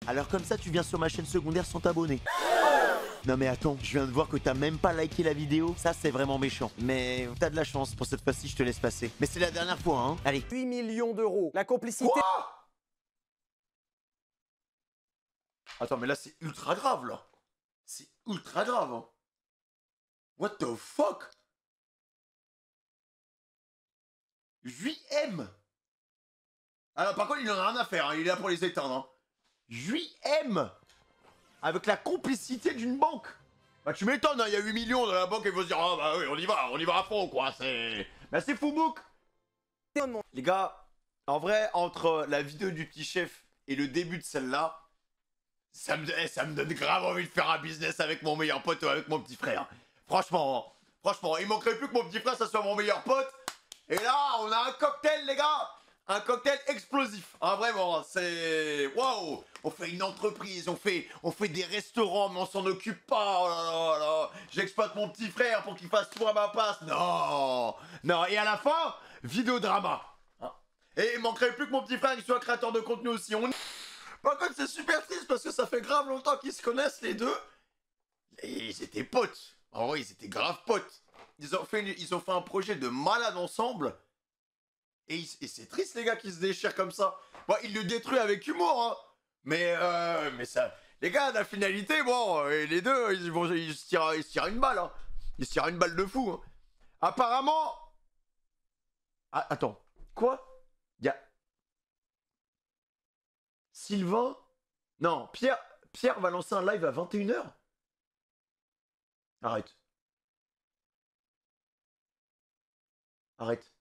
Alors comme ça, tu viens sur ma chaîne secondaire sans t'abonner. Non mais attends, je viens de voir que t'as même pas liké la vidéo. Ça, c'est vraiment méchant. Mais t'as de la chance. Pour cette fois-ci, je te laisse passer. Mais c'est la dernière fois, hein. Allez. 8 millions d'euros. La complicité... Quoi? Attends, mais là, c'est ultra grave, là. C'est ultra grave, hein. What the fuck? 8M. Alors, par contre, il en a rien à faire, hein. Il est là pour les éteindre, hein. 8M. Avec la complicité d'une banque. Bah, tu m'étonnes, hein. Il y a 8 millions dans la banque et ils vont se dire, ah bah oui, on y va à fond, quoi. C'est... Bah, c'est foubouk. Les gars, en vrai, entre la vidéo du petit chef et le début de celle-là, ça me donne grave envie de faire un business avec mon meilleur pote ou avec mon petit frère. Franchement, il manquerait plus que mon petit frère, ça soit mon meilleur pote. Et là, on a un cocktail, les gars. Un cocktail explosif. Hein, vraiment, c'est... Waouh. On fait une entreprise, on fait des restaurants, mais on s'en occupe pas. Oh là là là. J'exploite mon petit frère pour qu'il fasse tout à ma place. Non. Non, et à la fin, vidéodrama. Hein. Et il manquerait plus que mon petit frère qui soit créateur de contenu aussi. Par contre, c'est super triste parce que ça fait grave longtemps qu'ils se connaissent, les deux. Et ils étaient potes. En vrai, ils étaient grave potes. Ils ont fait un projet de malade ensemble. Et c'est triste, les gars, qui se déchirent comme ça. Bon, il le détruit avec humour, hein. Mais ça... Les gars, la finalité, bon, les deux, ils se tirent une balle, hein. Ils se tirent une balle de fou, hein. Apparemment... Ah, attends. Quoi? Il y a... Sylvain? Non, Pierre va lancer un live à 21h? Arrête. Arrête.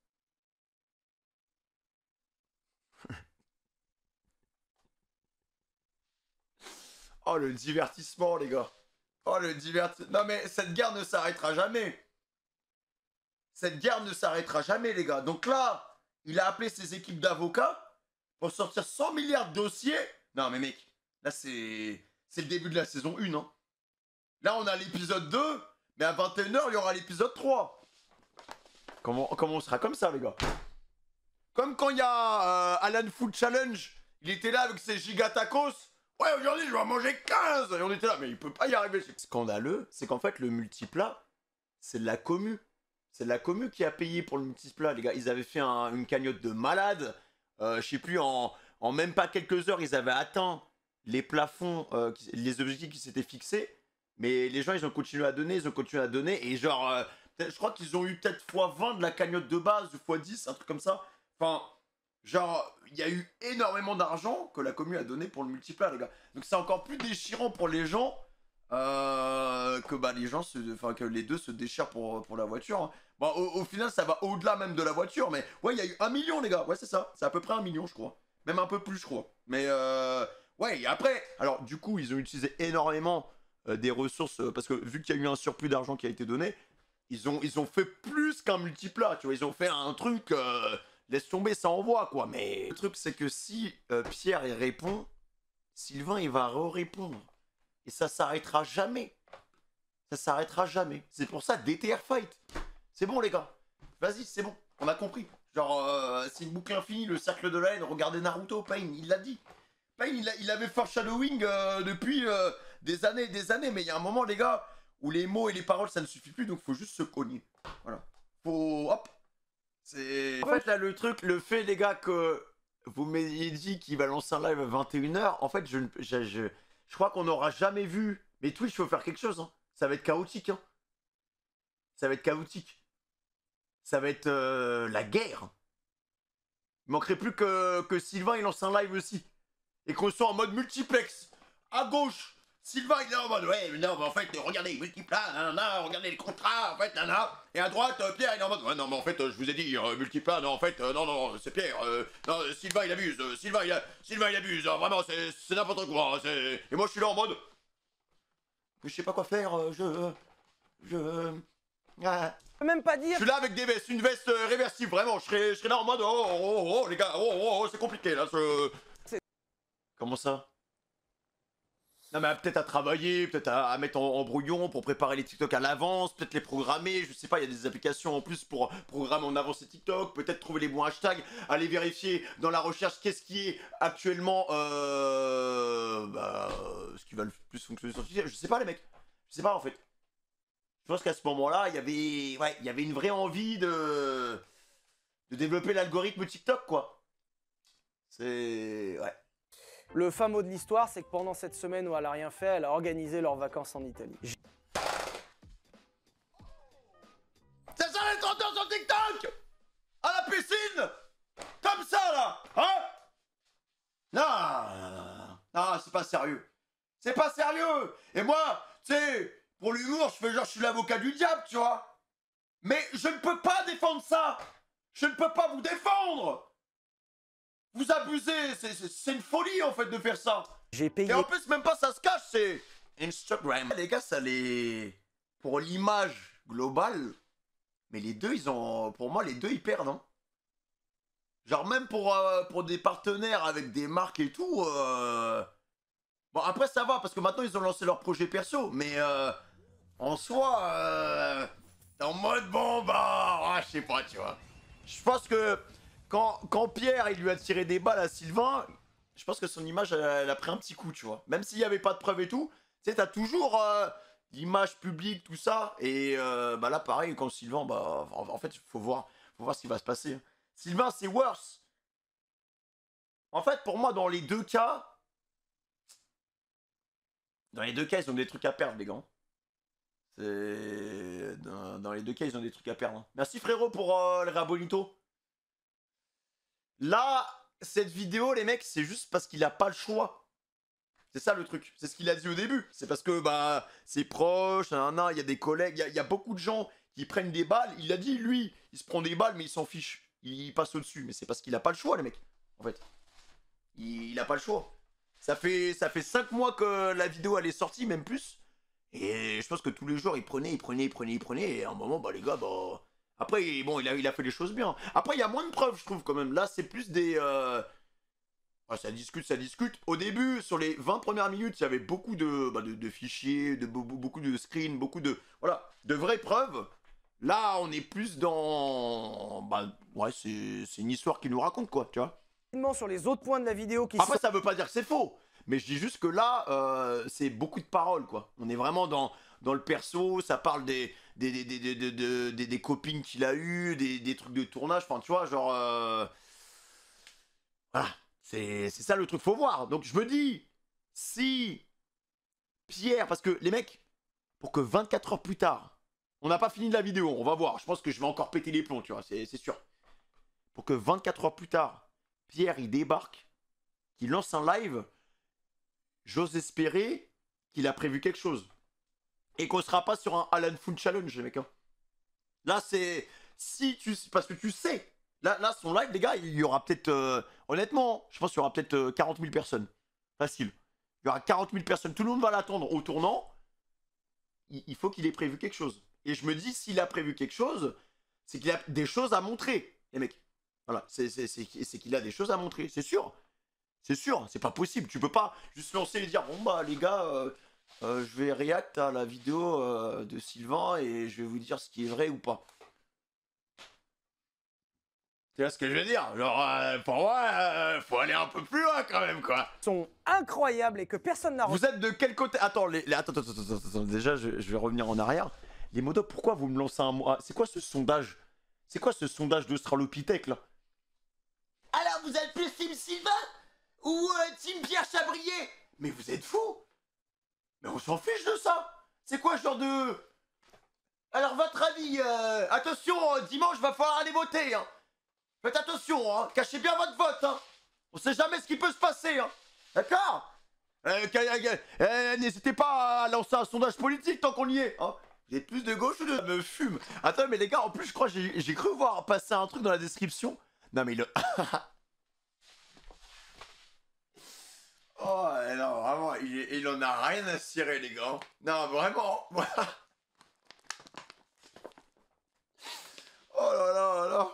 Oh, le divertissement, les gars. Oh, le divertissement. Non, mais cette guerre ne s'arrêtera jamais. Cette guerre ne s'arrêtera jamais, les gars. Donc là, il a appelé ses équipes d'avocats pour sortir 100 milliards de dossiers. Non, mais mec, là, c'est le début de la saison 1, hein. Là, on a l'épisode 2, mais à 21h, il y aura l'épisode 3. Comment on sera comme ça, les gars? Comme quand il y a Alan Food Challenge, il était là avec ses gigatacos. Ouais, aujourd'hui, je vais en manger 15. Et on était là, mais il peut pas y arriver. Scandaleux, c'est qu'en fait, le multiplat, c'est de la commu. C'est de la commu qui a payé pour le multiplat, les gars. Ils avaient fait une cagnotte de malade. Je sais plus, en même pas quelques heures, ils avaient atteint les plafonds, les objectifs qui s'étaient fixés. Mais les gens, ils ont continué à donner, Et genre, je crois qu'ils ont eu peut-être x20 de la cagnotte de base, ou x10, un truc comme ça. Enfin, genre, il y a eu énormément d'argent que la commune a donné pour le multiplat, les gars. Donc c'est encore plus déchirant pour les gens que bah, que les deux se déchirent pour la voiture. Hein. Bon, au final, ça va au-delà même de la voiture, mais ouais, il y a eu 1 million, les gars. Ouais, c'est ça. C'est à peu près 1 million, je crois. Même un peu plus, je crois. Mais ouais, et après, alors du coup, ils ont utilisé énormément des ressources parce que vu qu'il y a eu un surplus d'argent qui a été donné, ils ont fait plus qu'un multiplat, tu vois. Ils ont fait un truc. Laisse tomber, ça envoie, quoi. Mais le truc, c'est que si Pierre, il répond, Sylvain, il va répondre. Et ça s'arrêtera jamais. Ça s'arrêtera jamais. C'est pour ça, DTR Fight. C'est bon, les gars. Vas-y, c'est bon. On a compris. Genre, c'est une boucle infinie, le cercle de la haine. Regardez Naruto, Pain, il l'a dit. Pain, il avait foreshadowing depuis des années. Mais il y a un moment, les gars, où les mots et les paroles, ça ne suffit plus. Donc, faut juste se cogner. Voilà. Faut... Hop. C'est... En fait, là, le fait, les gars, que vous m'ayez dit qu'il va lancer un live à 21h, en fait, je crois qu'on n'aura jamais vu... Mais Twitch, il faut faire quelque chose, hein. Ça va être chaotique, hein. Ça va être chaotique. Ça va être la guerre. Il manquerait plus que Sylvain, il lance un live aussi. Et qu'on soit en mode multiplex. À gauche, Sylvain, il est en mode, ouais, mais non, mais en fait, regardez, multiplat, nanana, regardez les contrats, en fait, nanana. Et à droite, Pierre, il est en mode, ouais, non, mais en fait, je vous ai dit, multiplat, non, en fait, non, c'est Pierre, non, Sylvain, il abuse, Sylvain, il abuse, vraiment, c'est n'importe quoi, Et moi, je suis là en mode, je sais pas quoi faire, ah. Je peux même pas dire... Je suis là avec des vestes, une veste réversible, vraiment, je serais là en mode, oh, les gars, c'est compliqué, là, Comment ça? Non mais peut-être à travailler, peut-être à mettre en brouillon pour préparer les TikTok à l'avance, peut-être les programmer, je sais pas, il y a des applications en plus pour programmer en avance les TikTok, peut-être trouver les bons hashtags, aller vérifier dans la recherche qu'est-ce qui est actuellement qui va le plus fonctionner sur Twitter. Je sais pas, les mecs. Je sais pas, en fait. Je pense qu'à ce moment-là, il y avait une vraie envie de développer l'algorithme TikTok, quoi. C'est... Ouais. Le fin mot de l'histoire, c'est que pendant cette semaine où elle a rien fait, elle a organisé leurs vacances en Italie. C'est ça les 30 heures sur TikTok. À la piscine. Comme ça, là. Hein? Non, non, c'est pas sérieux. C'est pas sérieux. Et moi, tu sais, pour l'humour, je fais genre je suis l'avocat du diable, tu vois. Mais je ne peux pas défendre ça. Je ne peux pas vous défendre. Vous abusez. C'est une folie, en fait, de faire ça. J'ai payé. Et en plus, même pas ça se cache, c'est Instagram. Les gars, ça les... Pour l'image globale, mais les deux, ils ont... Pour moi, les deux, ils perdent, hein. Genre, même pour des partenaires avec des marques et tout... Bon, après, ça va, parce que maintenant, ils ont lancé leur projet perso. Mais en soi, en mode, bon, bah... je sais pas, tu vois. Je pense que quand Pierre, il lui a tiré des balles à Sylvain... Je pense que son image, elle a pris un petit coup, tu vois. Même s'il n'y avait pas de preuves et tout, tu sais, t'as toujours l'image publique, tout ça. Et bah là, pareil, quand Sylvain, bah, en fait, faut voir ce qui va se passer. Sylvain, c'est worse. En fait, pour moi, dans les deux cas, ils ont des trucs à perdre, les gars. Dans les deux cas, ils ont des trucs à perdre. Merci, frérot, pour le Rabonito. Là... Cette vidéo, les mecs, c'est juste parce qu'il a pas le choix. C'est ça le truc. C'est ce qu'il a dit au début. C'est parce que, bah, c'est proche, il y a des collègues, il y a beaucoup de gens qui prennent des balles. Il a dit, lui, il se prend des balles, mais il s'en fiche. Il passe au-dessus. Mais c'est parce qu'il a pas le choix, les mecs. En fait. Il a pas le choix. Ça fait 5 mois que la vidéo, elle est sortie, même plus. Et je pense que tous les jours, il prenait. Et à un moment, bah, les gars, bah... Après, bon, il a fait les choses bien. Après, il y a moins de preuves, je trouve, quand même. Là, c'est plus des... ça discute. Au début, sur les 20 premières minutes, il y avait beaucoup de fichiers, beaucoup de screens, beaucoup de... Voilà, de vraies preuves. Là, on est plus dans... Bah, ouais, c'est une histoire qui nous raconte, quoi, tu vois. Sur les autres points de la vidéo qui Après, ça veut pas dire que c'est faux. Mais je dis juste que là, c'est beaucoup de paroles, quoi. On est vraiment dans le perso, ça parle des copines qu'il a eues, des trucs de tournage, enfin, tu vois, genre... Voilà, c'est ça le truc, faut voir. Donc, je me dis, si Pierre... Parce que, les mecs, pour que 24 heures plus tard, on n'a pas fini de la vidéo, on va voir. Je pense que je vais encore péter les plombs, tu vois, c'est sûr. Pour que 24 heures plus tard, Pierre, il débarque, qu'il lance un live... J'ose espérer qu'il a prévu quelque chose. Et qu'on sera pas sur un Alan Foon Challenge, les mecs. Hein. Là, c'est... Parce que tu sais... Là, son live, les gars, il y aura peut-être... honnêtement, je pense qu'il y aura peut-être 40 000 personnes. Facile. Il y aura 40 000 personnes. Tout le monde va l'attendre au tournant. Il faut qu'il ait prévu quelque chose. Et je me dis, s'il a prévu quelque chose, c'est qu'il a des choses à montrer, les mecs. Voilà. C'est qu'il a des choses à montrer, c'est sûr. C'est sûr, c'est pas possible. Tu peux pas juste lancer et dire bon bah les gars, je vais react à la vidéo de Sylvain et je vais vous dire ce qui est vrai ou pas. Tu vois ce que je veux dire? Genre pour moi, faut aller un peu plus loin quand même quoi. sont incroyables et que personne n'a... Vous êtes de quel côté? Attends, attends, déjà je vais revenir en arrière. Les modos, pourquoi vous me lancez un mot? C'est quoi ce sondage? C'est quoi ce sondage d'Australopithèque là? Alors vous êtes plus Team Sylvain? Ou Team Pierre Chabrier? Mais vous êtes fous? Mais on s'en fiche de ça. C'est quoi ce genre de... Alors votre avis, attention, dimanche va falloir aller voter. Hein. Faites attention, hein. Cachez bien votre vote. Hein. On sait jamais ce qui peut se passer. Hein. D'accord? N'hésitez pas à lancer un sondage politique tant qu'on y est. Hein. Vous êtes plus de gauche ou de... Ça me fume. Attends, mais les gars, en plus, je crois que j'ai cru voir passer un truc dans la description. Non, mais le... Oh non, vraiment, il en a rien à cirer, les gars. Non, vraiment. Oh là là là.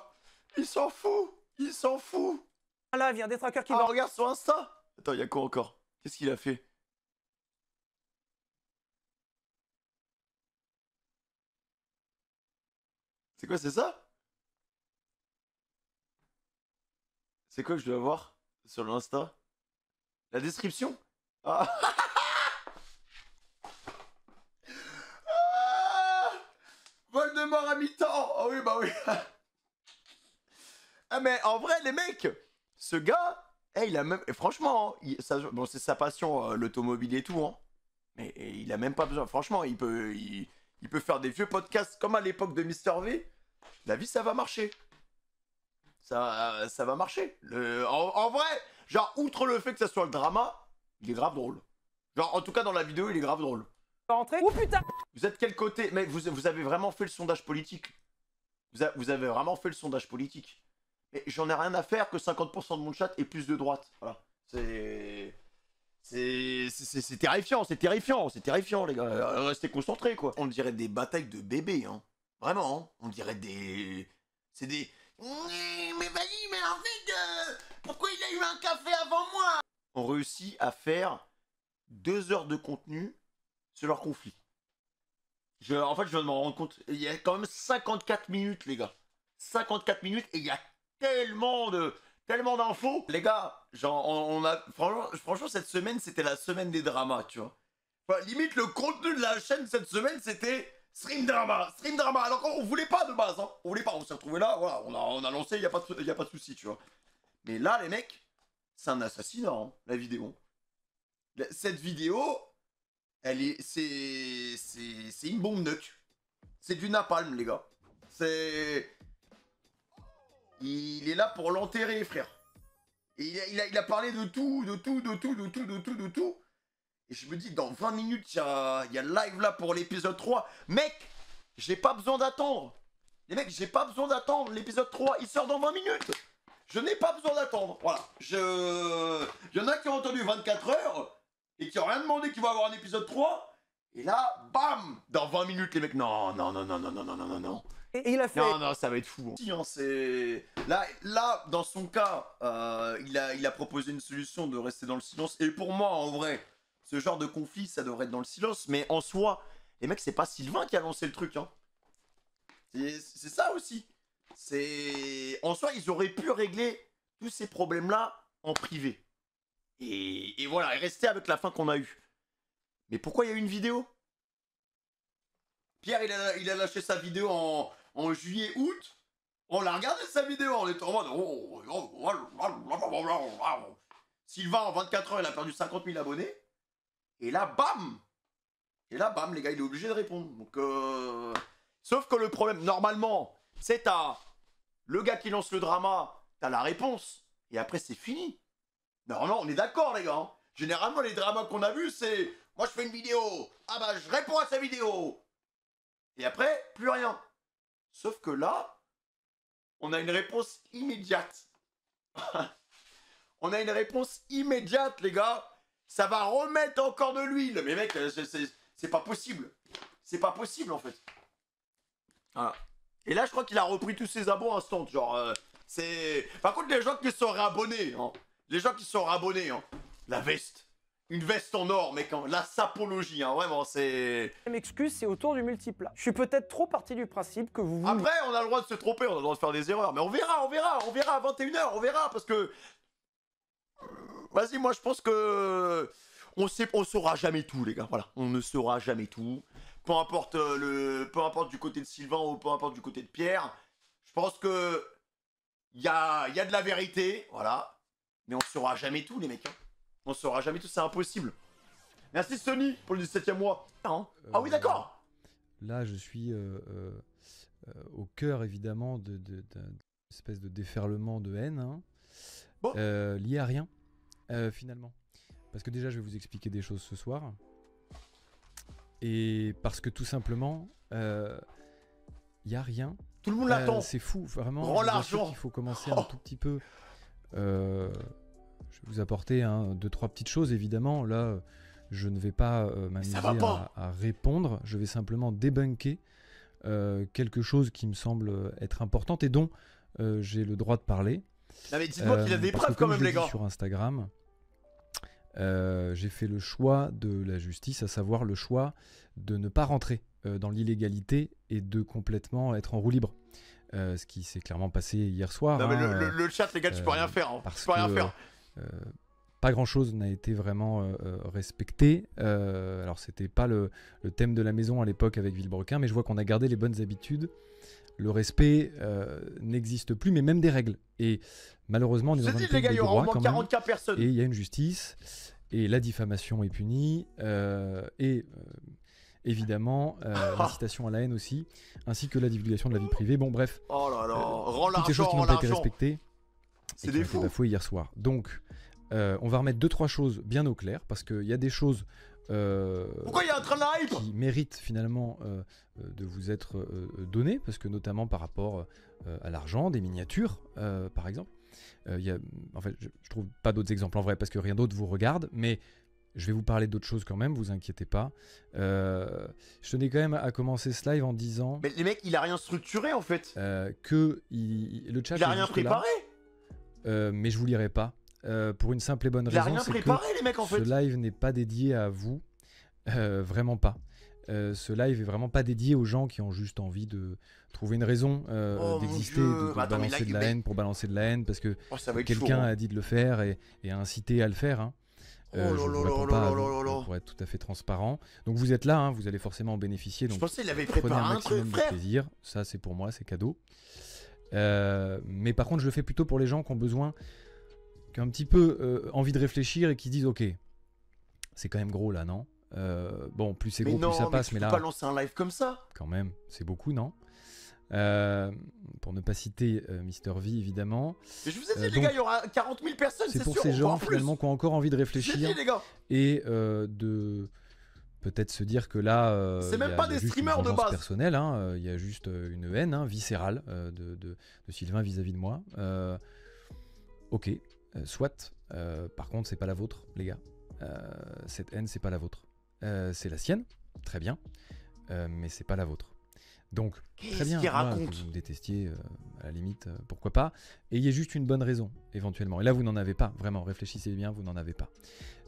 Il s'en fout. Il s'en fout. Là, il y a un détraqueur qui Ah, va... regarde sur Insta. Attends, il y a quoi encore? Qu'est-ce qu'il a fait? C'est quoi, c'est ça? C'est quoi que je dois voir sur l'Insta? La description? Ah. oui. Ah mais en vrai les mecs, ce gars, il a même, et franchement, bon c'est sa passion, l'automobile et tout, hein. Mais il a même pas besoin, franchement, il peut faire des vieux podcasts comme à l'époque de Mister V. La vie ça va marcher. Ça va marcher. En vrai, genre outre le fait que ça soit le drama, il est grave drôle. Genre en tout cas dans la vidéo il est grave drôle. Rentrer. Oh putain. Vous êtes quel côté? Mais vous avez vraiment fait le sondage politique. Vous avez vraiment fait le sondage politique. Mais j'en ai rien à faire que 50% de mon chat ait plus de droite. Voilà. C'est terrifiant, c'est terrifiant, c'est terrifiant, les gars. Restez concentrés, quoi. On dirait des batailles de bébés, hein. Vraiment, hein. On dirait des... C'est des... Mais vas-y, mais en fait, pourquoi il a eu un café avant moi? On réussit à faire 2 heures de contenu sur leur conflit. En fait, je viens de m'en rendre compte. Il y a quand même 54 minutes, les gars. 54 minutes, et il y a tellement d'infos. Les gars, genre, on a... Franchement, cette semaine, c'était la semaine des dramas, tu vois. Enfin, limite, le contenu de la chaîne cette semaine, c'était stream drama. Alors qu'on voulait pas de base, hein. On voulait pas, on s'est retrouvé là, voilà, on a lancé, il n'y a pas de souci, tu vois. Mais là, les mecs, c'est un assassinat, hein, la vidéo. Cette vidéo, c'est une bombe nuque. C'est du napalm, les gars. Il est là pour l'enterrer, frère. Et il a parlé de tout. Et je me dis, dans 20 minutes, il y a live là pour l'épisode 3. Mec, j'ai pas besoin d'attendre. Les mecs, j'ai pas besoin d'attendre. L'épisode 3, il sort dans 20 minutes. Je n'ai pas besoin d'attendre. Voilà. Il y en a qui ont entendu 24 heures et qui ont rien demandé qu'il va avoir un épisode 3. Et là, bam, dans 20 minutes, les mecs, non. Et il a fait. Non, ça va être fou. Là, dans son cas, il a proposé une solution de rester dans le silence. Et pour moi, en vrai, ce genre de conflit, ça devrait être dans le silence. Mais en soi, les mecs, c'est pas Sylvain qui a lancé le truc, hein. C'est ça aussi. En soi, ils auraient pu régler tous ces problèmes-là en privé. Et voilà, et rester avec la fin qu'on a eue. Mais pourquoi il y a eu une vidéo? Pierre, il a lâché sa vidéo en juillet-août. On l'a regardé sa vidéo, on était en mode... Sylvain, en 24 heures, il a perdu 50 000 abonnés. Et là, bam, les gars, il est obligé de répondre. Donc, sauf que le problème, normalement, c'est le gars qui lance le drama, t'as la réponse. Et après, c'est fini. Normalement, on est d'accord, les gars. Hein. Généralement, les dramas qu'on a vus, c'est... Moi, je fais une vidéo. Ah bah, je réponds à sa vidéo. Et après, plus rien. Sauf que là, on a une réponse immédiate. On a une réponse immédiate, les gars. Ça va remettre encore de l'huile. Mais mec, c'est pas possible. C'est pas possible, en fait. Voilà. Et là, je crois qu'il a repris tous ses abos instant. Genre, c'est... Par contre, les gens qui sont réabonnés, hein. Les gens qui sont réabonnés, hein. La veste. Une veste en or, mec, hein. La sapologie, hein. Vraiment, c'est... M'excuse, c'est autour du multiplat. Je suis peut-être trop parti du principe que vous... Après, on a le droit de se tromper, on a le droit de faire des erreurs. Mais on verra à 21h, on verra, parce que... Vas-y, moi, je pense que... On saura jamais tout, les gars. Voilà, on ne saura jamais tout. Peu importe du côté de Sylvain ou peu importe du côté de Pierre. Je pense que... Il y a de la vérité, voilà. Mais on saura jamais tout, les mecs, hein. On saura jamais tout, c'est impossible. Merci Sony pour le 17e mois. Ah oui, d'accord. Là, je suis au cœur, évidemment, d'une espèce de déferlement de haine, hein, Bon. lié à rien, finalement. Parce que déjà, je vais vous expliquer des choses ce soir. Et parce que tout simplement, il n'y a rien. Tout le monde l'attend. C'est fou, vraiment. Rends l'argent. Il faut commencer un tout petit peu... je vais vous apporter 2-3 petites choses, évidemment. Là, je ne vais pas m'amuser à répondre. Je vais simplement débunker quelque chose qui me semble être importante et dont j'ai le droit de parler. Non mais dites-moi qu'il a des preuves quand même, les gars. Sur Instagram, j'ai fait le choix de la justice, à savoir le choix de ne pas rentrer dans l'illégalité et de complètement être en roue libre. Ce qui s'est clairement passé hier soir. Non mais le chat, les gars, tu peux rien faire. Hein. Parce tu peux rien faire. Pas grand chose n'a été vraiment respecté. Alors c'était pas le thème de la maison à l'époque avec Villebrequin, mais je vois qu'on a gardé les bonnes habitudes le respect n'existe plus, mais même des règles. Et malheureusement, on est dans un pays les gars, il y de aura droit au moins quand même, 40K personnes. et il y a une justice, et la diffamation est punie, évidemment, l'incitation à la haine aussi, ainsi que la divulgation de la vie privée. Bon, bref, Oh là là, rends toutes ces choses qui l'argent, n'ont rends pas été l'argent. respectées C'est et qui des ont été fous. bafouées hier soir. Donc, on va remettre 2-3 choses bien au clair, parce qu'il y a des choses Pourquoi il y a un train de la hype? qui méritent finalement de vous être données, parce que notamment par rapport à l'argent, des miniatures, par exemple. En fait, je trouve pas d'autres exemples en vrai, parce que rien d'autre vous regarde, mais je vais vous parler d'autres choses quand même, vous inquiétez pas. Je tenais quand même à commencer ce live en disant Mais les mecs, il a rien structuré en fait. que le chat Il a est rien juste là, préparé. mais je vous lirai pas. Pour une simple et bonne Il a raison, rien c'est que préparé les mecs en ce fait. live n'est pas dédié à vous, vraiment pas. Ce live est vraiment pas dédié aux gens qui ont juste envie de trouver une raison Oh, mon d'exister, Dieu. de Attends, mais balancer là, de la mais- haine pour balancer de la haine, parce que Oh, ça va être chaud. quelqu'un hein. a dit de le faire et a incité à le faire. Hein. Oh là Je là vous là réponds là pas à là vous, là là. pour être tout à fait transparent. Donc vous êtes là, hein, vous allez forcément en bénéficier. Je Donc pensais qu'il avait prenez préparé un un maximum truc, de frère. plaisir. Ça, c'est pour moi, c'est cadeau. Mais par contre, je le fais plutôt pour les gens qui ont besoin, qui ont un petit peu envie de réfléchir et qui disent ok, c'est quand même gros là, non? Bon, plus c'est Mais gros, non, plus ça mais passe, tu mais peux là, pas lancer un live comme ça. quand même, c'est beaucoup, non? Pour ne pas citer Mister V, évidemment. Mais je vous ai dit, les donc, gars, il y aura 40 000 personnes, C'est c'est pour sûr. ces gens voire plus. finalement qui ont encore envie de Je vous ai réfléchir dit, les gars. et de peut-être se dire que là, C'est même il y a- pas il y a des juste une streamers de vengeance base. personnelle, hein, il y a juste une haine viscérale de Sylvain vis-à-vis de moi. Ok, soit. Par contre, c'est pas la vôtre, les gars. Cette haine, c'est pas la vôtre. C'est la sienne, très bien, mais c'est pas la vôtre. Donc, très Qu'est-ce bien, qu'il moi, raconte? que vous me détestiez, à la limite, pourquoi pas. Et il y a juste une bonne raison, éventuellement. Et là, vous n'en avez pas, vraiment, réfléchissez bien, vous n'en avez pas.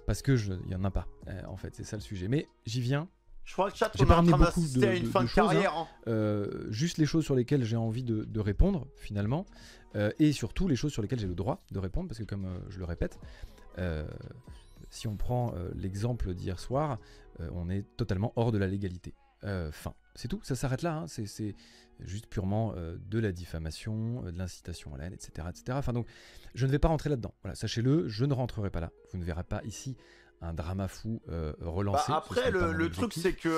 Parce que il y en a pas, en fait, c'est ça le sujet. Mais j'y viens. Je crois que chat, J'ai on est pas en ramené train beaucoup d'assister à une fin de choses, carrière. hein. Juste les choses sur lesquelles j'ai envie de répondre, finalement. Et surtout les choses sur lesquelles j'ai le droit de répondre, parce que comme je le répète, si on prend l'exemple d'hier soir, on est totalement hors de la légalité. Fin. C'est tout, ça s'arrête là. Hein. C'est juste purement de la diffamation, de l'incitation à la haine, etc., etc. Enfin, donc, je ne vais pas rentrer là-dedans. Voilà, sachez-le, je ne rentrerai pas là. Vous ne verrez pas ici un drama fou relancé. Bah, après, le truc, c'est que.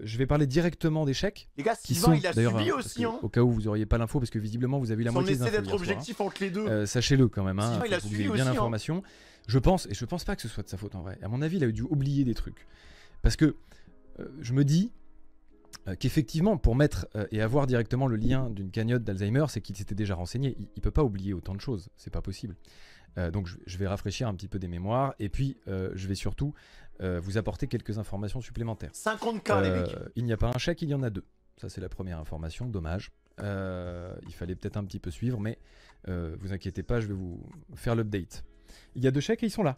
Je vais parler directement d'échecs. Les gars, Qui Sylvain, sont il a d'ailleurs, subi parce aussi. que, Hein. au cas où vous n'auriez pas l'info, parce que visiblement vous avez eu la Si on moitié des essaie infos d'être hier soir, objectif entre les deux. sachez-le quand même, hein, Sylvain, il a faut que vous suivi ayez bien aussi, hein. l'information. Je pense, et je pense pas que ce soit de sa faute en vrai. À mon avis, il a dû oublier des trucs. Parce que je me dis qu'effectivement, pour mettre et avoir directement le lien d'une cagnotte d'Alzheimer, c'est qu'il s'était déjà renseigné. Il peut pas oublier autant de choses, c'est pas possible. Donc je vais rafraîchir un petit peu des mémoires, et puis je vais surtout vous apporter quelques informations supplémentaires. 50K, les mecs. Il n'y a pas un chèque, il y en a deux. Ça, c'est la première information, dommage. Il fallait peut-être un petit peu suivre, mais vous inquiétez pas, je vais vous faire l'update. Il y a deux chèques et ils sont là.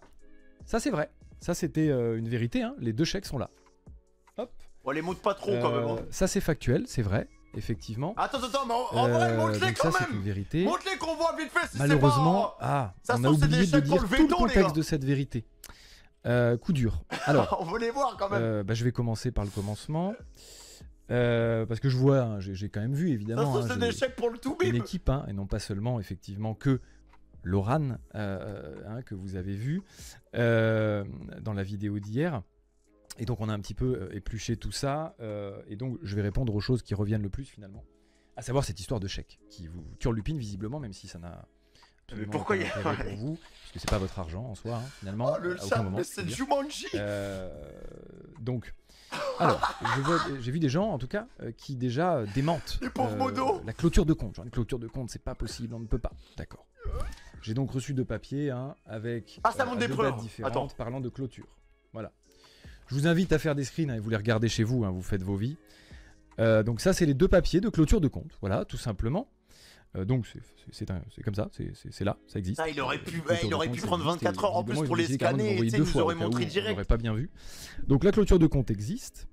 Ça, c'est vrai. Ça, c'était une vérité, hein. Les deux chèques sont là. Hop. On les monte pas trop quand même. Hein. Ça, c'est factuel, c'est vrai, effectivement. Attends, mais en vrai, monte-les donc quand ça, c'est une même. vérité. Monte-les qu'on voit vite fait si Malheureusement, c'est pas. Ça on se a trouve, c'est oublié des de chèques pour dire le tout le veto, les contexte gars. de cette vérité. Coup dur. Alors, On veut les voir quand même. je vais commencer par le commencement. Parce que je vois, hein, j'ai quand même vu Ça se évidemment trouve, hein, c'est j'ai des chèques pour le tout une bim. équipe, hein, et non pas seulement effectivement que Laurent que vous avez vu dans la vidéo d'hier. Et donc on a un petit peu épluché tout ça, et donc je vais répondre aux choses qui reviennent le plus finalement, à savoir cette histoire de chèque qui vous turlupine visiblement, même si ça n'a absolument pourquoi aucun il y a- intérêt pour vous, parce que c'est pas votre argent en soi, hein, finalement. Oh, le à aucun chat, moment, mais je c'est peux dire. Jumanji. Donc, alors, j'ai vu des gens, en tout cas, qui déjà démentent Les pauvres modos. la clôture de compte. Genre, une clôture de compte, c'est pas possible, on ne peut pas. D'accord. J'ai donc reçu deux papiers, hein, avec Ah, ça monte des deux preuves. dates différentes Attends. parlant de clôture. Voilà. Je vous invite à faire des screens, hein, et vous les regardez chez vous, hein, vous faites vos vies. Donc ça, c'est les deux papiers de clôture de compte. Voilà, tout simplement. Donc c'est comme ça, c'est là, ça existe. Ça, il aurait pu, Clôture il de aurait compte, pu ça prendre existe, 24 heures en et plus visiblement, pour ils ont les décidé carrément de scanner et m'envoyer tu sais, deux il nous fois, aurait au cas où montré on direct. n'aurait pas bien vu. Donc la clôture de compte existe.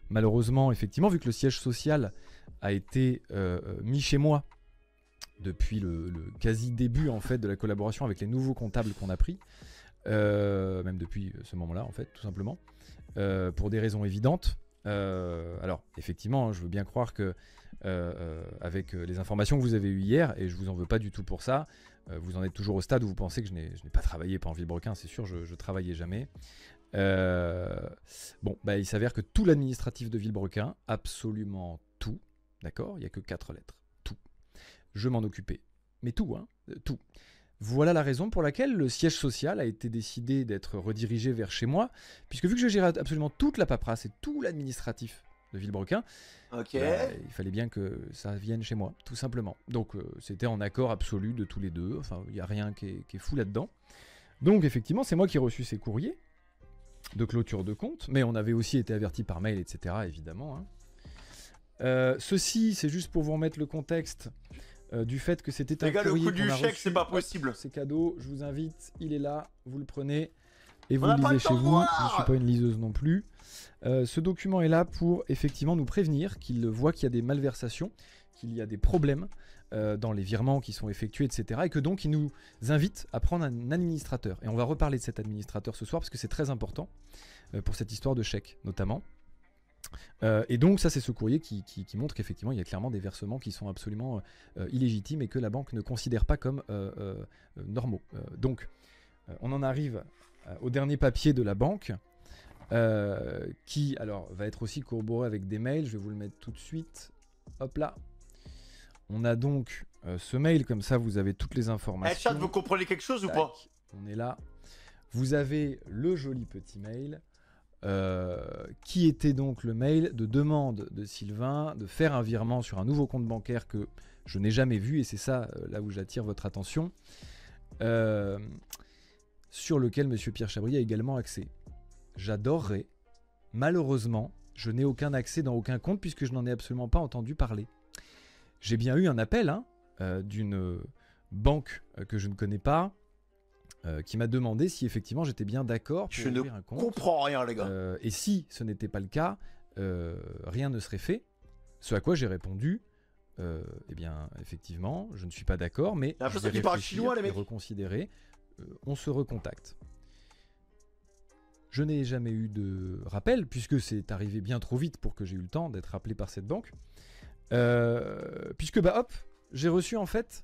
Malheureusement, effectivement, vu que le siège social a été mis chez moi depuis le quasi début en fait de la collaboration avec les nouveaux comptables qu'on a pris, même depuis ce moment-là en fait, tout simplement, pour des raisons évidentes. Alors effectivement, je veux bien croire que avec les informations que vous avez eues hier, et je vous en veux pas du tout pour ça. Vous en êtes toujours au stade où vous pensez que je n'ai pas travaillé pendant Villebrequin, c'est sûr, je travaillais jamais. Bon, bah, il s'avère que tout l'administratif de Villebrequin, absolument tout, d'accord, il n'y a que 4 lettres, tout. Je m'en occupais, mais tout, hein, tout. Voilà la raison pour laquelle le siège social a été décidé d'être redirigé vers chez moi, puisque vu que je gérais absolument toute la paperasse et tout l'administratif de Villebrequin, Ok. bah, il fallait bien que ça vienne chez moi, tout simplement. Donc c'était en accord absolu de tous les deux, enfin il n'y a rien qui est fou là-dedans. Donc effectivement, c'est moi qui ai reçu ces courriers de clôture de compte, mais on avait aussi été averti par mail, etc. évidemment. Hein. Ceci, c'est juste pour vous remettre le contexte du fait que c'était un Les gars, le courrier coup du qu'on a chèque, reçu. c'est pas possible. C'est cadeau, je vous invite, il est là, vous le prenez et vous On le n'a pas lisez le chez temps de vous. voir. Je ne suis pas une liseuse non plus. Ce document est là pour effectivement nous prévenir qu'il voit qu'il y a des malversations, qu'il y a des problèmes dans les virements qui sont effectués, etc. Et que donc il nous invite à prendre un administrateur. Et on va reparler de cet administrateur ce soir parce que c'est très important pour cette histoire de chèque notamment. Et donc ça c'est ce courrier qui montre qu'effectivement il y a clairement des versements qui sont absolument illégitimes et que la banque ne considère pas comme normaux. Donc on en arrive au dernier papier de la banque qui alors va être aussi corroboré avec des mails. Je vais vous le mettre tout de suite. Hop là. On a donc ce mail, comme ça vous avez toutes les informations. Chat, vous comprenez quelque chose ou pas? On est là. Vous avez le joli petit mail. Qui était donc le mail de demande de Sylvain de faire un virement sur un nouveau compte bancaire que je n'ai jamais vu, et c'est ça là où j'attire votre attention, sur lequel Monsieur Pierre Chabry a également accès. J'adorerais, malheureusement, je n'ai aucun accès dans aucun compte puisque je n'en ai absolument pas entendu parler. J'ai bien eu un appel d'une banque que je ne connais pas, qui m'a demandé si effectivement j'étais bien d'accord pour ouvrir un compte. Je ne comprends rien, les gars. Et si ce n'était pas le cas, rien ne serait fait. Ce à quoi j'ai répondu, eh bien, effectivement, je ne suis pas d'accord, mais j'ai je vais qu'ils parlent réfléchir chinois, les et mecs. reconsidérer. On se recontacte. Je n'ai jamais eu de rappel, puisque c'est arrivé bien trop vite pour que j'ai eu le temps d'être appelé par cette banque. Puisque, bah hop, j'ai reçu en fait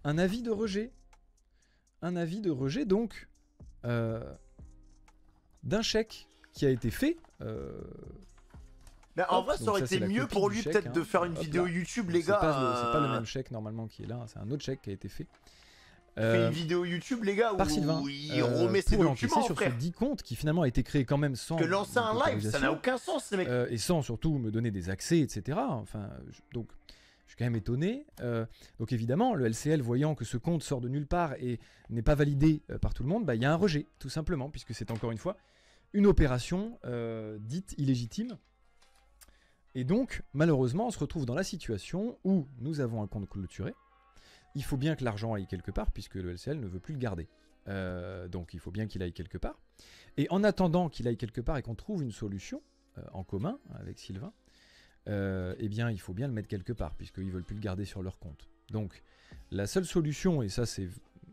un avis de rejet. Un avis de rejet donc d'un chèque qui a été fait. Mais en vrai, ça aurait été mieux pour lui peut-être de faire une vidéo YouTube, les gars. C'est pas le même chèque normalement qui est là, c'est un autre chèque qui a été fait. Fait une vidéo YouTube, les gars, par Sylvain, où il remet ses pour documents, l'encaisser sur ce 10 comptes qui finalement a été créé quand même sans. Que lancer un live, ça n'a aucun sens, les mecs. Et sans surtout me donner des accès, etc. Enfin, donc. Je suis quand même étonné. Donc évidemment, le LCL, voyant que ce compte sort de nulle part et n'est pas validé par tout le monde, bah, il y a un rejet, tout simplement, puisque c'est encore une fois une opération dite illégitime. Et donc, malheureusement, on se retrouve dans la situation où nous avons un compte clôturé. Il faut bien que l'argent aille quelque part, puisque le LCL ne veut plus le garder. Donc il faut bien qu'il aille quelque part. Et en attendant qu'il aille quelque part et qu'on trouve une solution en commun avec Sylvain, eh bien il faut bien le mettre quelque part puisqu'ils ne veulent plus le garder sur leur compte. Donc la seule solution, et ça c'est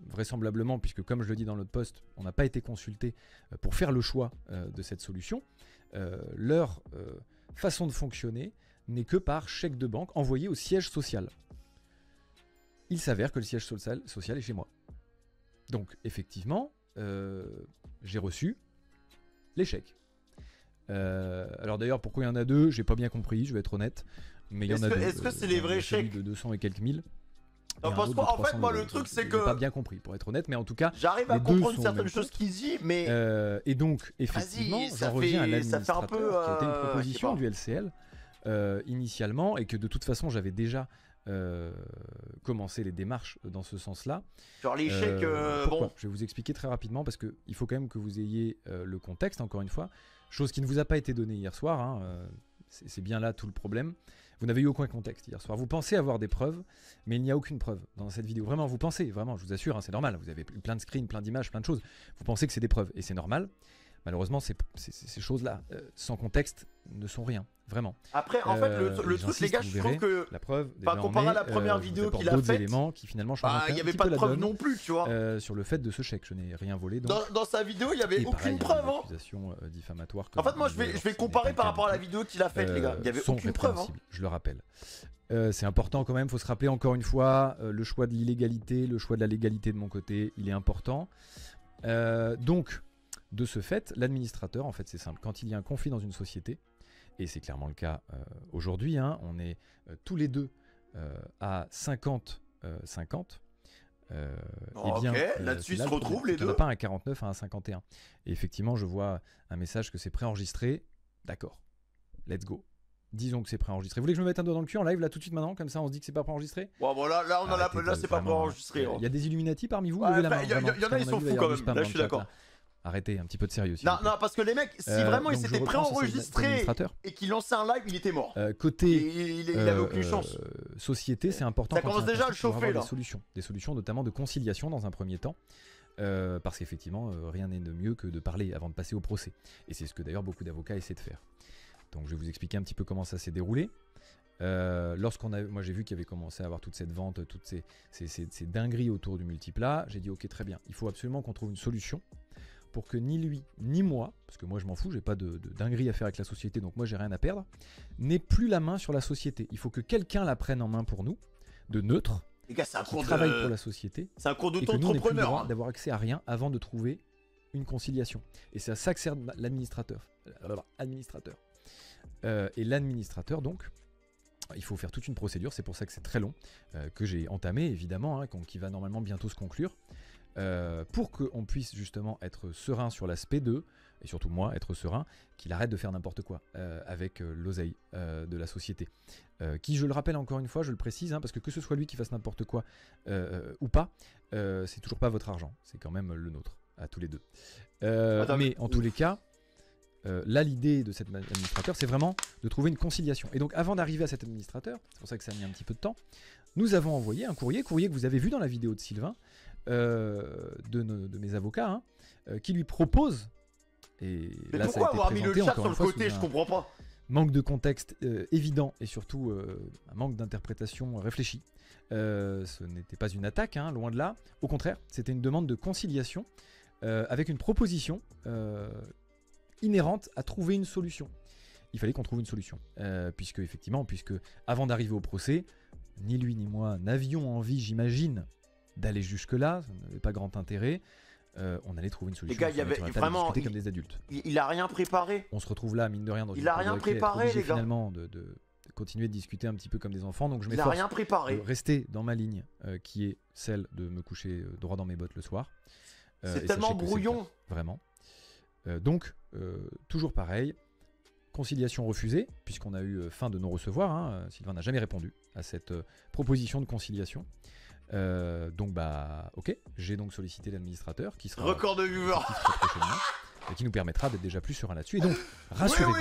vraisemblablement, puisque comme je le dis dans notre post, on n'a pas été consulté pour faire le choix de cette solution, leur façon de fonctionner n'est que par chèque de banque envoyé au siège social. Il s'avère que le siège social est chez moi. Donc effectivement, j'ai reçu les chèques. Alors d'ailleurs, pourquoi il y en a deux, j'ai pas bien compris, je vais être honnête. Mais il y en a deux. Est-ce que c'est les vrais chèques de 200 et quelques mille. Non, parce qu'en fait, moi, le truc, c'est que. J'ai pas bien compris, pour être honnête, mais en tout cas. J'arrive à comprendre certaines choses qu'il dit, mais. Et donc, effectivement, j'en reviens à l'administrateur qui a été une proposition du LCL initialement, et que de toute façon, j'avais déjà commencé les démarches dans ce sens-là. Genre les chèques. Pourquoi ? Je vais vous expliquer très rapidement, parce qu'il faut quand même que vous ayez le contexte, encore une fois. Chose qui ne vous a pas été donnée hier soir, hein, c'est bien là tout le problème. Vous n'avez eu aucun contexte hier soir. Vous pensez avoir des preuves, mais il n'y a aucune preuve dans cette vidéo. Vraiment, vous pensez, vraiment, je vous assure, hein, c'est normal. Vous avez plein de screens, plein d'images, plein de choses. Vous pensez que c'est des preuves, et c'est normal. malheureusement, ces choses-là, sans contexte, ne sont rien, vraiment. Après, en fait, le truc, les gars, je trouve que... La preuve, comparé à la première vidéo qu'il a faite, éléments qui finalement changent il n'y avait pas de preuve non plus, tu vois. sur le fait de ce chèque. Je n'ai rien volé. Donc... Dans sa vidéo, il n'y avait aucune preuve. Hein. Accusations diffamatoires. En fait, moi, je vais comparer par rapport à la vidéo qu'il a faite, les gars. Il n'y avait aucune preuve. Hein. Je le rappelle. C'est important quand même, il faut se rappeler encore une fois, le choix de l'illégalité, le choix de la légalité de mon côté, il est important. Donc, de ce fait, l'administrateur, en fait, c'est simple. Quand il y a un conflit dans une société, et c'est clairement le cas aujourd'hui, hein, on est tous les deux à 50-50. Et bien, là-dessus, ils se retrouvent les deux. On n'a pas un 49 à un 51. Et effectivement, je vois un message que c'est préenregistré. D'accord, let's go. Disons que c'est préenregistré. Vous voulez que je me mette un doigt dans le cul en live là tout de suite maintenant, comme ça on se dit que c'est pas préenregistré? Bon, voilà, là on a là c'est pas préenregistré. Il y a des Illuminati parmi vous? Il y en a, ils sont fous quand même. Là, je suis d'accord. Arrêtez, un petit peu de sérieux. Non, parce que les mecs, si vraiment ils s'étaient préenregistrés et qu'ils lançaient un live, il était mort. Côté il avait aucune chance. Société, c'est important. Ça commence déjà à le chauffer là. Des solutions notamment de conciliation dans un premier temps. Parce qu'effectivement, rien n'est de mieux que de parler avant de passer au procès. Et c'est ce que d'ailleurs beaucoup d'avocats essaient de faire. Donc je vais vous expliquer un petit peu comment ça s'est déroulé. Moi j'ai vu qu'il y avait commencé à avoir toute cette vente, toutes ces dingueries autour du multiplat, j'ai dit ok très bien, il faut absolument qu'on trouve une solution pour que ni lui ni moi, parce que moi je m'en fous, j'ai pas de dinguerie à faire avec la société, donc moi j'ai rien à perdre, n'ait plus la main sur la société. Il faut que quelqu'un la prenne en main pour nous, de neutre, les gars, c'est un cours travaille pour la société, c'est un cours et que nous n'ayons plus le droit hein. d'avoir accès à rien avant de trouver une conciliation. Et c'est à ça que sert l'administrateur. Et l'administrateur, donc, il faut faire toute une procédure, c'est pour ça que c'est très long, que j'ai entamé évidemment, hein, qui va normalement bientôt se conclure, pour qu'on puisse justement être serein sur l'aspect de, et surtout moi, être serein, qu'il arrête de faire n'importe quoi avec l'oseille de la société. Qui, je le rappelle encore une fois, je le précise, hein, parce que ce soit lui qui fasse n'importe quoi ou pas, c'est toujours pas votre argent, c'est quand même le nôtre, à tous les deux. Mais en tous les cas, là, l'idée de cet administrateur, c'est vraiment de trouver une conciliation. Et donc, avant d'arriver à cet administrateur, c'est pour ça que ça a mis un petit peu de temps, nous avons envoyé un courrier que vous avez vu dans la vidéo de Sylvain, de mes avocats, hein, qui lui propose, et mais là, pourquoi ça a été avoir mis le chat sur le côté, je un comprends pas. Manque de contexte évident, et surtout un manque d'interprétation réfléchie. Ce n'était pas une attaque, hein, loin de là. Au contraire, c'était une demande de conciliation, avec une proposition inhérente à trouver une solution. Il fallait qu'on trouve une solution, puisque avant d'arriver au procès, ni lui ni moi n'avions envie, j'imagine, d'aller jusque-là, ça n'avait pas grand intérêt. On allait trouver une solution. Les gars, il y avait vraiment comme des adultes. Il a rien préparé. On se retrouve là, mine de rien, dans il a rien préparé, les gars. Finalement, de continuer de discuter un petit peu comme des enfants. Donc je m'efforce de rester dans ma ligne, qui est celle de me coucher droit dans mes bottes le soir. C'est tellement brouillon. Vraiment. Donc, toujours pareil, conciliation refusée, puisqu'on a eu fin de non-recevoir. Hein, Sylvain n'a jamais répondu à cette proposition de conciliation. Donc, ok, j'ai donc sollicité l'administrateur qui sera record de viewers et qui nous permettra d'être déjà plus serein là-dessus. Et donc, rassurez-vous,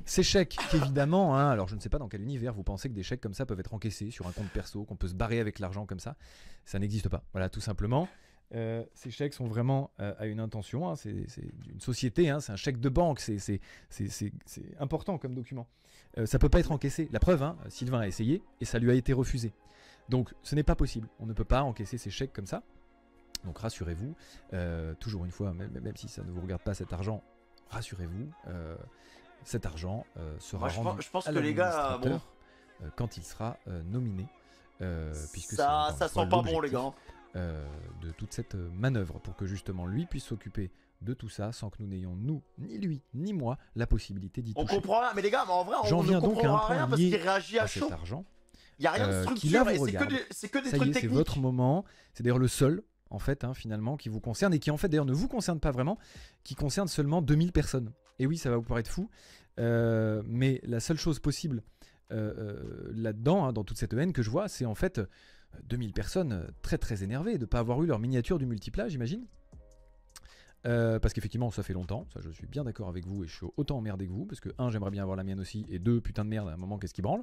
ces chèques, évidemment, hein, alors je ne sais pas dans quel univers vous pensez que des chèques comme ça peuvent être encaissés sur un compte perso, qu'on peut se barrer avec l'argent comme ça n'existe pas. Voilà, tout simplement. Ces chèques sont vraiment à une intention, hein, c'est une société, hein, c'est un chèque de banque, c'est important comme document. Ça peut pas être encaissé. La preuve, hein, Sylvain a essayé et ça lui a été refusé. Donc ce n'est pas possible, on ne peut pas encaisser ces chèques comme ça. Donc rassurez-vous, toujours une fois, même si ça ne vous regarde pas cet argent, rassurez-vous, cet argent sera rendu je pense à que les gars, quand il sera nominé, puisque ça sent pas bon les gars. De toute cette manœuvre pour que justement lui puisse s'occuper de tout ça sans que nous n'ayons, ni lui ni moi, la possibilité d'y toucher. On comprend rien, mais les gars, en vrai, on ne comprend rien parce qu'il réagit à chaud. Il n'y a rien de structure et c'est que des trucs techniques. C'est votre moment, c'est d'ailleurs le seul en fait, hein, finalement, qui vous concerne et qui en fait d'ailleurs ne vous concerne pas vraiment, qui concerne seulement 2000 personnes. Et oui, ça va vous paraître fou, mais la seule chose possible là-dedans, hein, dans toute cette haine que je vois, c'est en fait 2000 personnes très très énervées de ne pas avoir eu leur miniature du multiplat, j'imagine. Parce qu'effectivement, ça fait longtemps, ça je suis bien d'accord avec vous et je suis autant emmerdé que vous, parce que 1, j'aimerais bien avoir la mienne aussi, et 2, putain de merde, à un moment, qu'est-ce qui branle.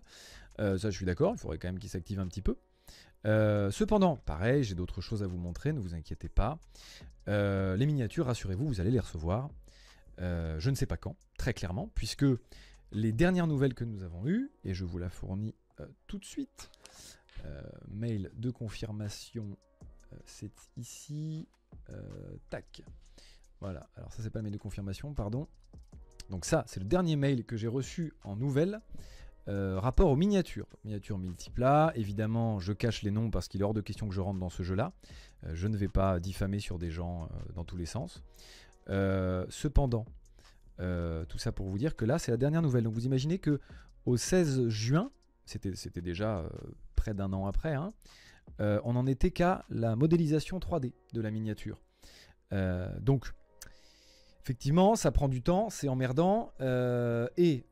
Ça je suis d'accord, il faudrait quand même qu'il s'active un petit peu. Cependant, pareil, j'ai d'autres choses à vous montrer, ne vous inquiétez pas. Les miniatures, rassurez-vous, vous allez les recevoir. Je ne sais pas quand, très clairement, puisque les dernières nouvelles que nous avons eues, et je vous la fournis tout de suite, mail de confirmation, c'est ici, tac. Voilà, alors ça c'est pas le mail de confirmation, pardon. Donc ça, c'est le dernier mail que j'ai reçu en nouvelles. Rapport aux miniatures. Miniatures multiples, évidemment je cache les noms parce qu'il est hors de question que je rentre dans ce jeu là. Je ne vais pas diffamer sur des gens dans tous les sens. Cependant, tout ça pour vous dire que là c'est la dernière nouvelle. Donc vous imaginez que au 16 juin, c'était déjà près d'un an après, hein, on n'en était qu'à la modélisation 3D de la miniature. Donc effectivement ça prend du temps, c'est emmerdant, et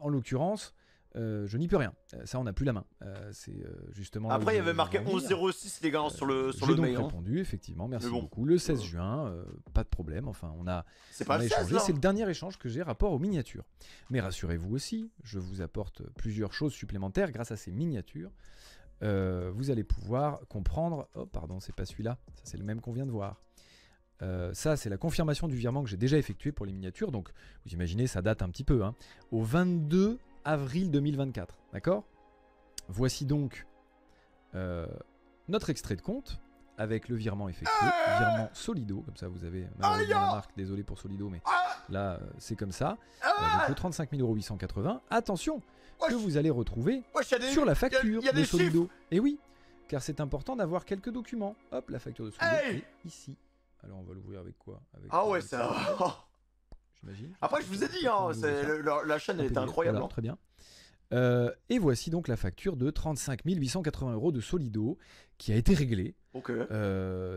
en l'occurrence je n'y peux rien. Ça, on n'a plus la main. C'est justement. Après, il y avait marqué 11.06 les gars sur le mail. J'ai donc répondu, effectivement. Merci beaucoup. Le 16 juin, pas de problème. Enfin, on a échangé. C'est le dernier échange que j'ai rapport aux miniatures. Mais rassurez-vous aussi, je vous apporte plusieurs choses supplémentaires grâce à ces miniatures. Vous allez pouvoir comprendre. Oh, pardon, c'est pas celui-là. Ça, c'est le même qu'on vient de voir. Ça, c'est la confirmation du virement que j'ai déjà effectué pour les miniatures. Donc, vous imaginez, ça date un petit peu. Hein. Au 22 avril 2024, d'accord? Voici donc notre extrait de compte avec le virement effectué, virement Solido, comme ça vous avez malheureusement la marque, désolé pour Solido, mais là c'est comme ça. Donc le 35 880, attention, que vous allez retrouver sur la facture de Solido. Et oui, car c'est important d'avoir quelques documents. Hop, la facture de Solido est ici. Alors on va l'ouvrir avec quoi? Ouais, ça. Après, je vous ai dit, hein, la chaîne elle était incroyable. Voilà, très bien. Et voici donc la facture de 35 880 € de Solido qui a été réglée.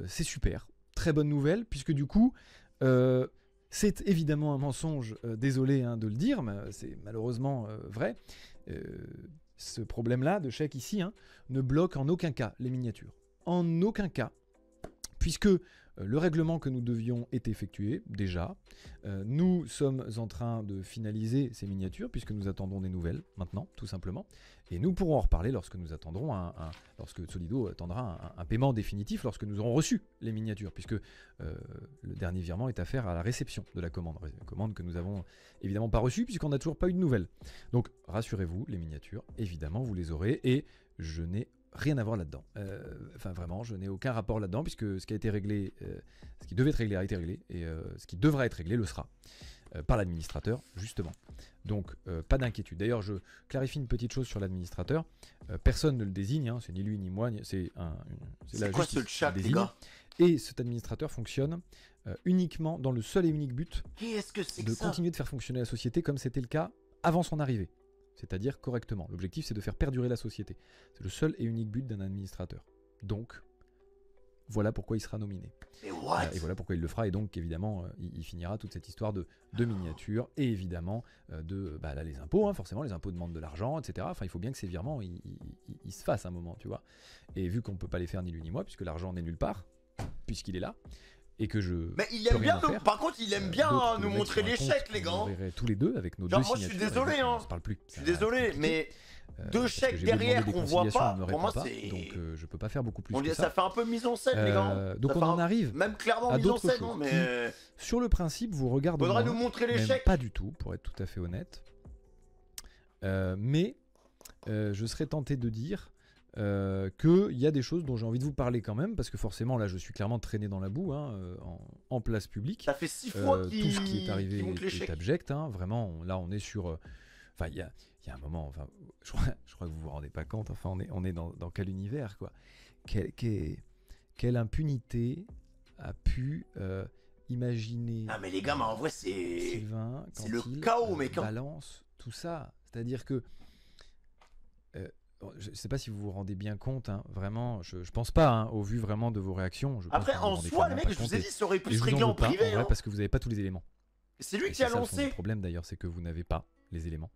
C'est super. Très bonne nouvelle, puisque du coup, c'est évidemment un mensonge, désolé hein, de le dire, mais c'est malheureusement vrai. Ce problème-là de chèque ici ne bloque en aucun cas les miniatures. En aucun cas. Puisque le règlement que nous devions est effectué déjà. Nous sommes en train de finaliser ces miniatures puisque nous attendons des nouvelles maintenant, tout simplement. Et nous pourrons en reparler lorsque nous attendrons lorsque Solido attendra un paiement définitif, lorsque nous aurons reçu les miniatures, puisque le dernier virement est à faire à la réception de la commande. Commande que nous avons évidemment pas reçue puisqu'on n'a toujours pas eu de nouvelles. Donc rassurez-vous, les miniatures, évidemment, vous les aurez et je n'ai rien à voir là-dedans. Enfin vraiment, je n'ai aucun rapport là-dedans puisque ce qui a été réglé, ce qui devait être réglé a été réglé et ce qui devra être réglé le sera par l'administrateur justement. Donc pas d'inquiétude. D'ailleurs, je clarifie une petite chose sur l'administrateur. Personne ne le désigne, hein, c'est ni lui ni moi, c'est la quoi justice ce chat, qui le les désigne. gars? Et cet administrateur fonctionne uniquement dans le seul et unique but Qu'est-ce que c'est que de ça? continuer de faire fonctionner la société comme c'était le cas avant son arrivée. C'est-à-dire correctement. L'objectif, c'est de faire perdurer la société. C'est le seul et unique but d'un administrateur. Donc, voilà pourquoi il sera nominé. Et voilà pourquoi il le fera. Et donc, évidemment, il finira toute cette histoire de miniature. Et évidemment, là, les impôts, hein, forcément, les impôts demandent de l'argent, etc. Enfin, il faut bien que ces virements, ils se fassent un moment, tu vois. Et vu qu'on ne peut pas les faire ni lui ni moi, puisque l'argent n'est nulle part, puisqu'il est là, et que je. Mais il aime bien nous. Par contre, il aime bien nous montrer l'échec, les gars. On verrait tous les deux avec nos genre, deux moi, signatures. je suis désolé, hein. On se parle plus. Je suis désolé, mais deux chèques derrière qu'on voit pas. Pour moi, c'est. Donc, je peux pas faire beaucoup plus. Que ça fait un peu mise en scène, les gars. Donc, on en arrive. Même clairement à mise en d'autres scène, choses. mais. Sur le principe, vous regardez. Faudrait nous montrer l'échec. Pas du tout, pour être tout à fait honnête. Mais je serais tenté de dire. Qu'il y a des choses dont j'ai envie de vous parler quand même, parce que forcément là je suis clairement traîné dans la boue en place publique. Ça fait 6 fois tout ce qui est arrivé est abject, vraiment. Là on est sur enfin il y a un moment, enfin je crois que vous vous rendez pas compte, enfin on est dans quel univers quoi. Quelle impunité a pu imaginer. Ah mais les gars, mais en vrai Sylvain, c'est le chaos, mec. Balance tout ça, c'est-à-dire que je ne sais pas si vous vous rendez bien compte, vraiment, je pense pas, au vu vraiment de vos réactions. Après, en soi, les mecs, je vous ai dit, ça aurait pu se régler en privé. En vrai, parce que vous n'avez pas tous les éléments. C'est lui qui a lancé. Le problème d'ailleurs, c'est que vous n'avez pas les éléments.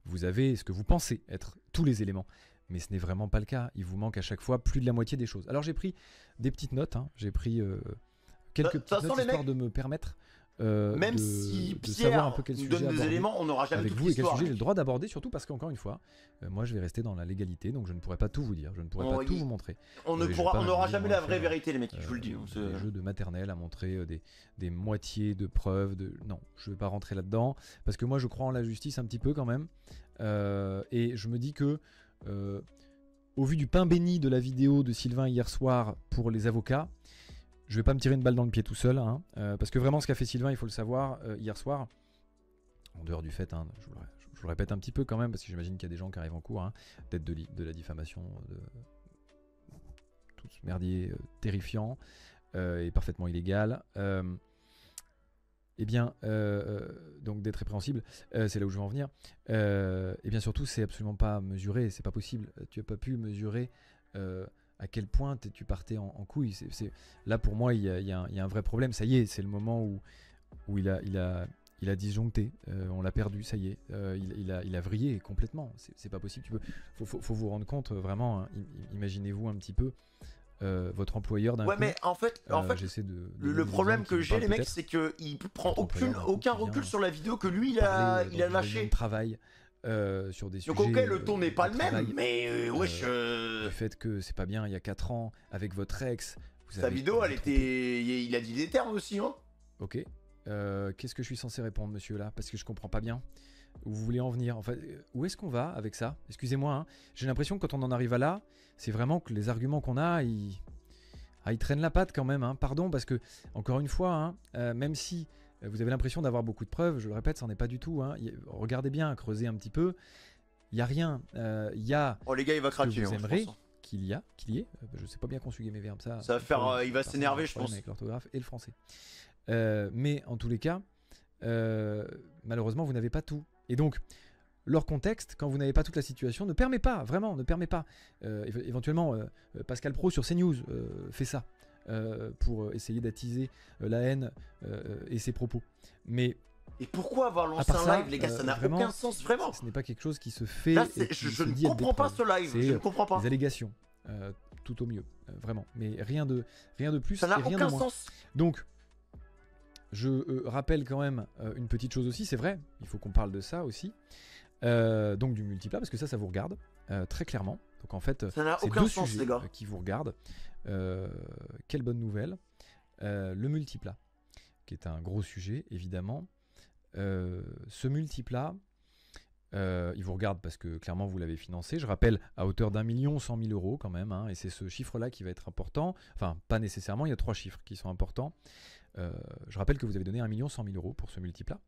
Vous avez ce que vous pensez être tous les éléments, mais ce n'est vraiment pas le cas. Il vous manque à chaque fois plus de la moitié des choses. Alors j'ai pris des petites notes, j'ai pris quelques petites notes histoire de me permettre Même si Pierre nous donne des éléments, on n'aura jamais avec toute vous et quel l'histoire. sujet j'ai le droit d'aborder, surtout parce qu'encore une fois, moi je vais rester dans la légalité, donc je ne pourrai pas tout vous dire, je ne pourrai pas tout vous montrer. On n'aura jamais la vraie vérité, les mecs, je vous le dis. Des jeux de maternelle à montrer des moitiés de preuves, non, je ne vais pas rentrer là-dedans, parce que moi je crois en la justice un petit peu quand même, et je me dis que, au vu du pain béni de la vidéo de Sylvain hier soir pour les avocats, je vais pas me tirer une balle dans le pied tout seul, hein, parce que vraiment ce qu'a fait Sylvain, il faut le savoir, hier soir, en dehors du fait, hein, je vous le répète un petit peu quand même, parce que j'imagine qu'il y a des gens qui arrivent en cours, hein, peut-être de la diffamation, de tout ce merdier terrifiant et parfaitement illégal. Eh bien, donc d'être répréhensible, c'est là où je veux en venir. Et bien surtout, c'est absolument pas mesuré, c'est pas possible. Tu as pas pu mesurer à quel point tu partais en couille. Là, pour moi, il y a un vrai problème. Ça y est, c'est le moment où il a disjoncté. On l'a perdu, ça y est. Il a vrillé complètement. C'est pas possible. Faut vous rendre compte, vraiment, hein, imaginez-vous un petit peu. Votre employeur d'un coup. Mais en fait le problème que j'ai, les mecs, c'est qu'il prend aucun recul sur la vidéo que lui il a lâché. Travail sur des sujets. Donc ok, le ton n'est pas le même, mais wesh. Le fait que c'est pas bien il y a 4 ans avec votre ex. Sa vidéo, il a dit des termes aussi, hein. Ok. Qu'est-ce que je suis censé répondre, monsieur, là? Parce que je comprends pas bien où vous voulez en venir. En fait, où est-ce qu'on va avec ça? Excusez-moi, hein. J'ai l'impression que quand on en arrive à là, c'est vraiment que les arguments qu'on a, ils traînent la patte quand même, hein. Pardon, parce que, encore une fois, hein, même si vous avez l'impression d'avoir beaucoup de preuves, je le répète, ça n'en est pas du tout, hein. Regardez bien, creusez un petit peu. Il n'y a rien. Il y a. Oh, les gars, il va craquer. Vous aimeriez qu'il y ait. Je sais pas bien conjuguer mes verbes. Ça va faire. Il va s'énerver, je pense. Avec l'orthographe et le français. Mais en tous les cas, malheureusement, vous n'avez pas tout. Et donc, leur contexte, quand vous n'avez pas toute la situation, ne permet pas, vraiment, ne permet pas. Éventuellement, Pascal Pro sur CNews fait ça pour essayer d'attiser la haine et ses propos. Mais et pourquoi avoir lancé un live, les gars? Ça n'a aucun sens, vraiment. Ce n'est pas quelque chose qui se fait. Là, je ne comprends pas ce live. Je ne comprends pas. Des allégations, tout au mieux, vraiment. Mais rien de plus. Ça n'a rien aucun de moins. sens. Donc, je rappelle quand même une petite chose aussi, c'est vrai, il faut qu'on parle de ça aussi, donc du multiplat, parce que ça vous regarde, très clairement. Donc en fait, c'est deux sujets qui vous regardent. Quelle bonne nouvelle. Le multiplat, qui est un gros sujet, évidemment. Ce multiplat, il vous regarde parce que clairement vous l'avez financé, je rappelle, à hauteur d'1 100 000 € quand même, hein, et c'est ce chiffre-là qui va être important, enfin pas nécessairement, il y a 3 chiffres qui sont importants. Je rappelle que vous avez donné 1 100 000 € pour ce multiplat.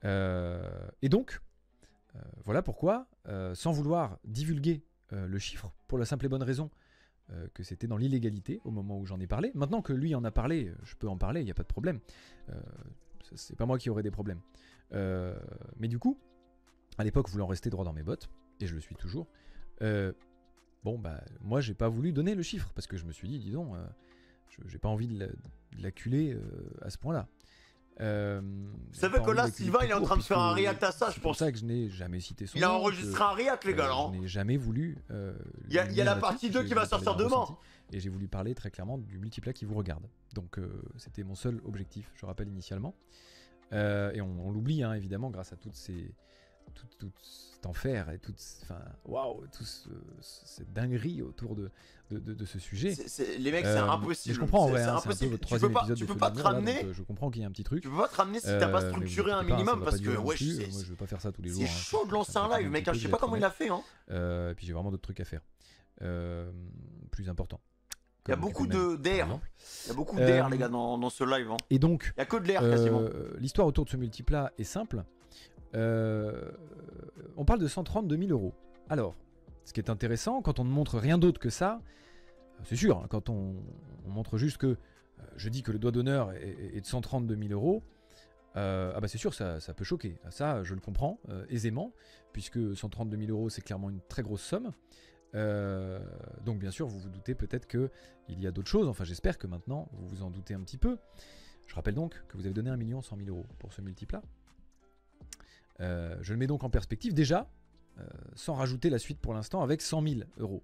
Et donc, voilà pourquoi, sans vouloir divulguer le chiffre, pour la simple et bonne raison que c'était dans l'illégalité au moment où j'en ai parlé. Maintenant que lui en a parlé, je peux en parler, il n'y a pas de problème. C'est pas moi qui aurai des problèmes. Mais du coup, à l'époque, voulant rester droit dans mes bottes, et je le suis toujours, moi j'ai pas voulu donner le chiffre, parce que je me suis dit, dis donc, j'ai pas envie de l'acculer à ce point-là. Vous savez que là, Sylvain, il est en train de faire un react à ça, je pense. C'est pour ça que je n'ai jamais cité son nom. Il a enregistré un react, les gars. Je n'ai jamais voulu. Il y a la partie 2 qui va sortir demain. Et j'ai voulu parler très clairement du multiplat qui vous regarde. Donc c'était mon seul objectif, je rappelle initialement. Et on l'oublie, hein, évidemment, grâce à tout cet enfer et toute cette dinguerie autour de ce sujet. Les mecs, c'est impossible. Je comprends, en vrai, c'est un peu votre impossible. troisième épisode tu peux pas te ramener. Je comprends qu'il y a un petit truc. Tu peux pas te ramener si t'as pas structuré un minimum, parce que moi je veux pas faire ça tous les jours. C'est chaud de lancer un live, mec. Je sais pas comment il a fait. Et puis j'ai vraiment d'autres trucs à faire, plus importants. Il y a beaucoup d'air. Il y a beaucoup d'air, les gars, dans ce live. Et donc, il y a que de l'air quasiment. L'histoire autour de ce multiplat est simple. On parle de 132 000 €. Alors, ce qui est intéressant, quand on ne montre rien d'autre que ça, c'est sûr, hein, quand on montre juste que je dis que le doigt d'honneur est de 132 000 €, c'est sûr, ça peut choquer. Ça, je le comprends aisément, puisque 132 000 € c'est clairement une très grosse somme. Donc bien sûr, vous vous doutez peut-être qu'il y a d'autres choses, enfin j'espère que maintenant vous vous en doutez un petit peu. Je rappelle donc que vous avez donné 1 100 000 € pour ce multiplat. Je le mets donc en perspective déjà, sans rajouter la suite pour l'instant, avec 100 000 €.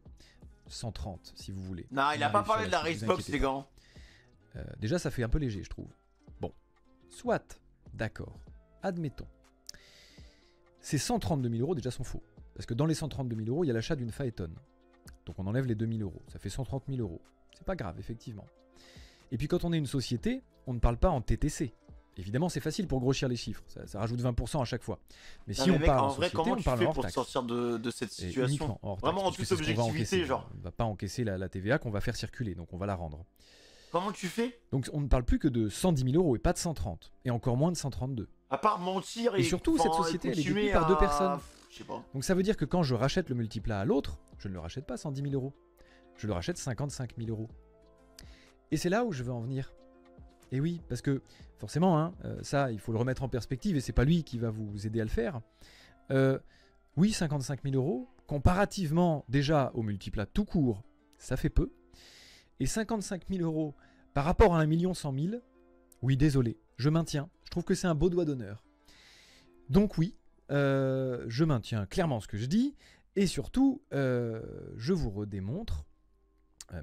130 si vous voulez. Non, il a pas parlé de la Racebox, les gars. Déjà ça fait un peu léger, je trouve. Bon, Soit, d'accord, admettons. Ces 132 000 euros déjà sont faux. Parce que dans les 132 000 euros, il y a l'achat d'une Phaeton. Donc on enlève les 2 000 euros. Ça fait 130 000 euros. C'est pas grave, effectivement. Et puis quand on est une société, on ne parle pas en TTC. Évidemment, c'est facile pour grossir les chiffres. Ça rajoute 20% à chaque fois. Mais si on parle en société, comment on tu parle fais hors pour taxe. sortir de cette situation? Hors taxe, Vraiment en toute objectivité, genre. On ne va pas encaisser la TVA qu'on va faire circuler, donc on va la rendre. Comment tu fais? Donc on ne parle plus que de 110 000 euros et pas de 130. Et encore moins de 132. À part mentir et surtout, cette société, elle est détenue par 2 personnes. Je sais pas. Donc ça veut dire que quand je rachète le multiplat à l'autre, je ne le rachète pas 110 000 euros. Je le rachète 55 000 euros. Et c'est là où je veux en venir. Et oui, parce que forcément, hein, ça, il faut le remettre en perspective et c'est pas lui qui va vous aider à le faire. Oui, 55 000 euros, comparativement déjà au multiplat tout court, ça fait peu. Et 55 000 euros par rapport à 1 100 000, oui, désolé, je maintiens. Je trouve que c'est un beau doigt d'honneur. Donc oui, je maintiens clairement ce que je dis. Et surtout, je vous redémontre,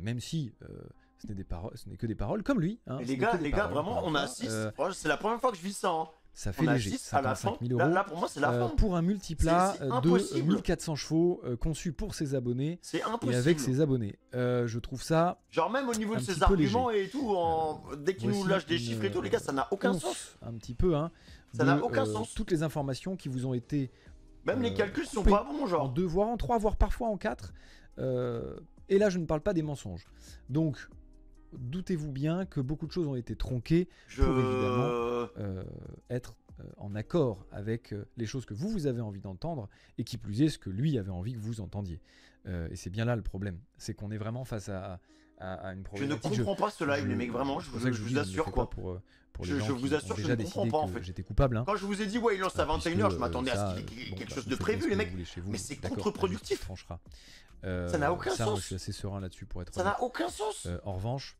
même si ce n'est que des paroles, comme lui. Hein, les gars, vraiment, on assiste. C'est la première fois que je vis ça. Hein. Ça fait léger, 55 000 euros. Là, pour moi, c'est la fin. Pour un multiplat de 1400 chevaux conçu pour ses abonnés. C'est impossible. Et avec ses abonnés. Je trouve ça. Genre, même au niveau de ses arguments et tout, dès qu'il nous lâche des chiffres et tout, les gars, ça n'a aucun sens. Un petit peu, hein. Ça n'a aucun sens. Toutes les informations qui vous ont été. Même les calculs sont pas bons, genre. En 2, voire en 3, voire parfois en 4. Et là, je ne parle pas des mensonges. Donc, doutez-vous bien que beaucoup de choses ont été tronquées pour évidemment être en accord avec les choses que vous avez envie d'entendre et qui plus est ce que lui avait envie que vous entendiez. Et c'est bien là le problème. C'est qu'on est vraiment face à une problématique. Je ne comprends pas ce live, les mecs, vraiment. Je vous assure, quoi. Pour les gens vous assure, qui ont déjà décidé que j'étais coupable. Hein. Quand je vous ai dit, ouais, il lance à 21h, je m'attendais à ce qu'il y ait quelque chose de prévu, les mecs. Mais c'est contre-productif. Ça n'a aucun sens. Moi, je suis assez serein là-dessus pour être. Ça n'a aucun sens. En revanche,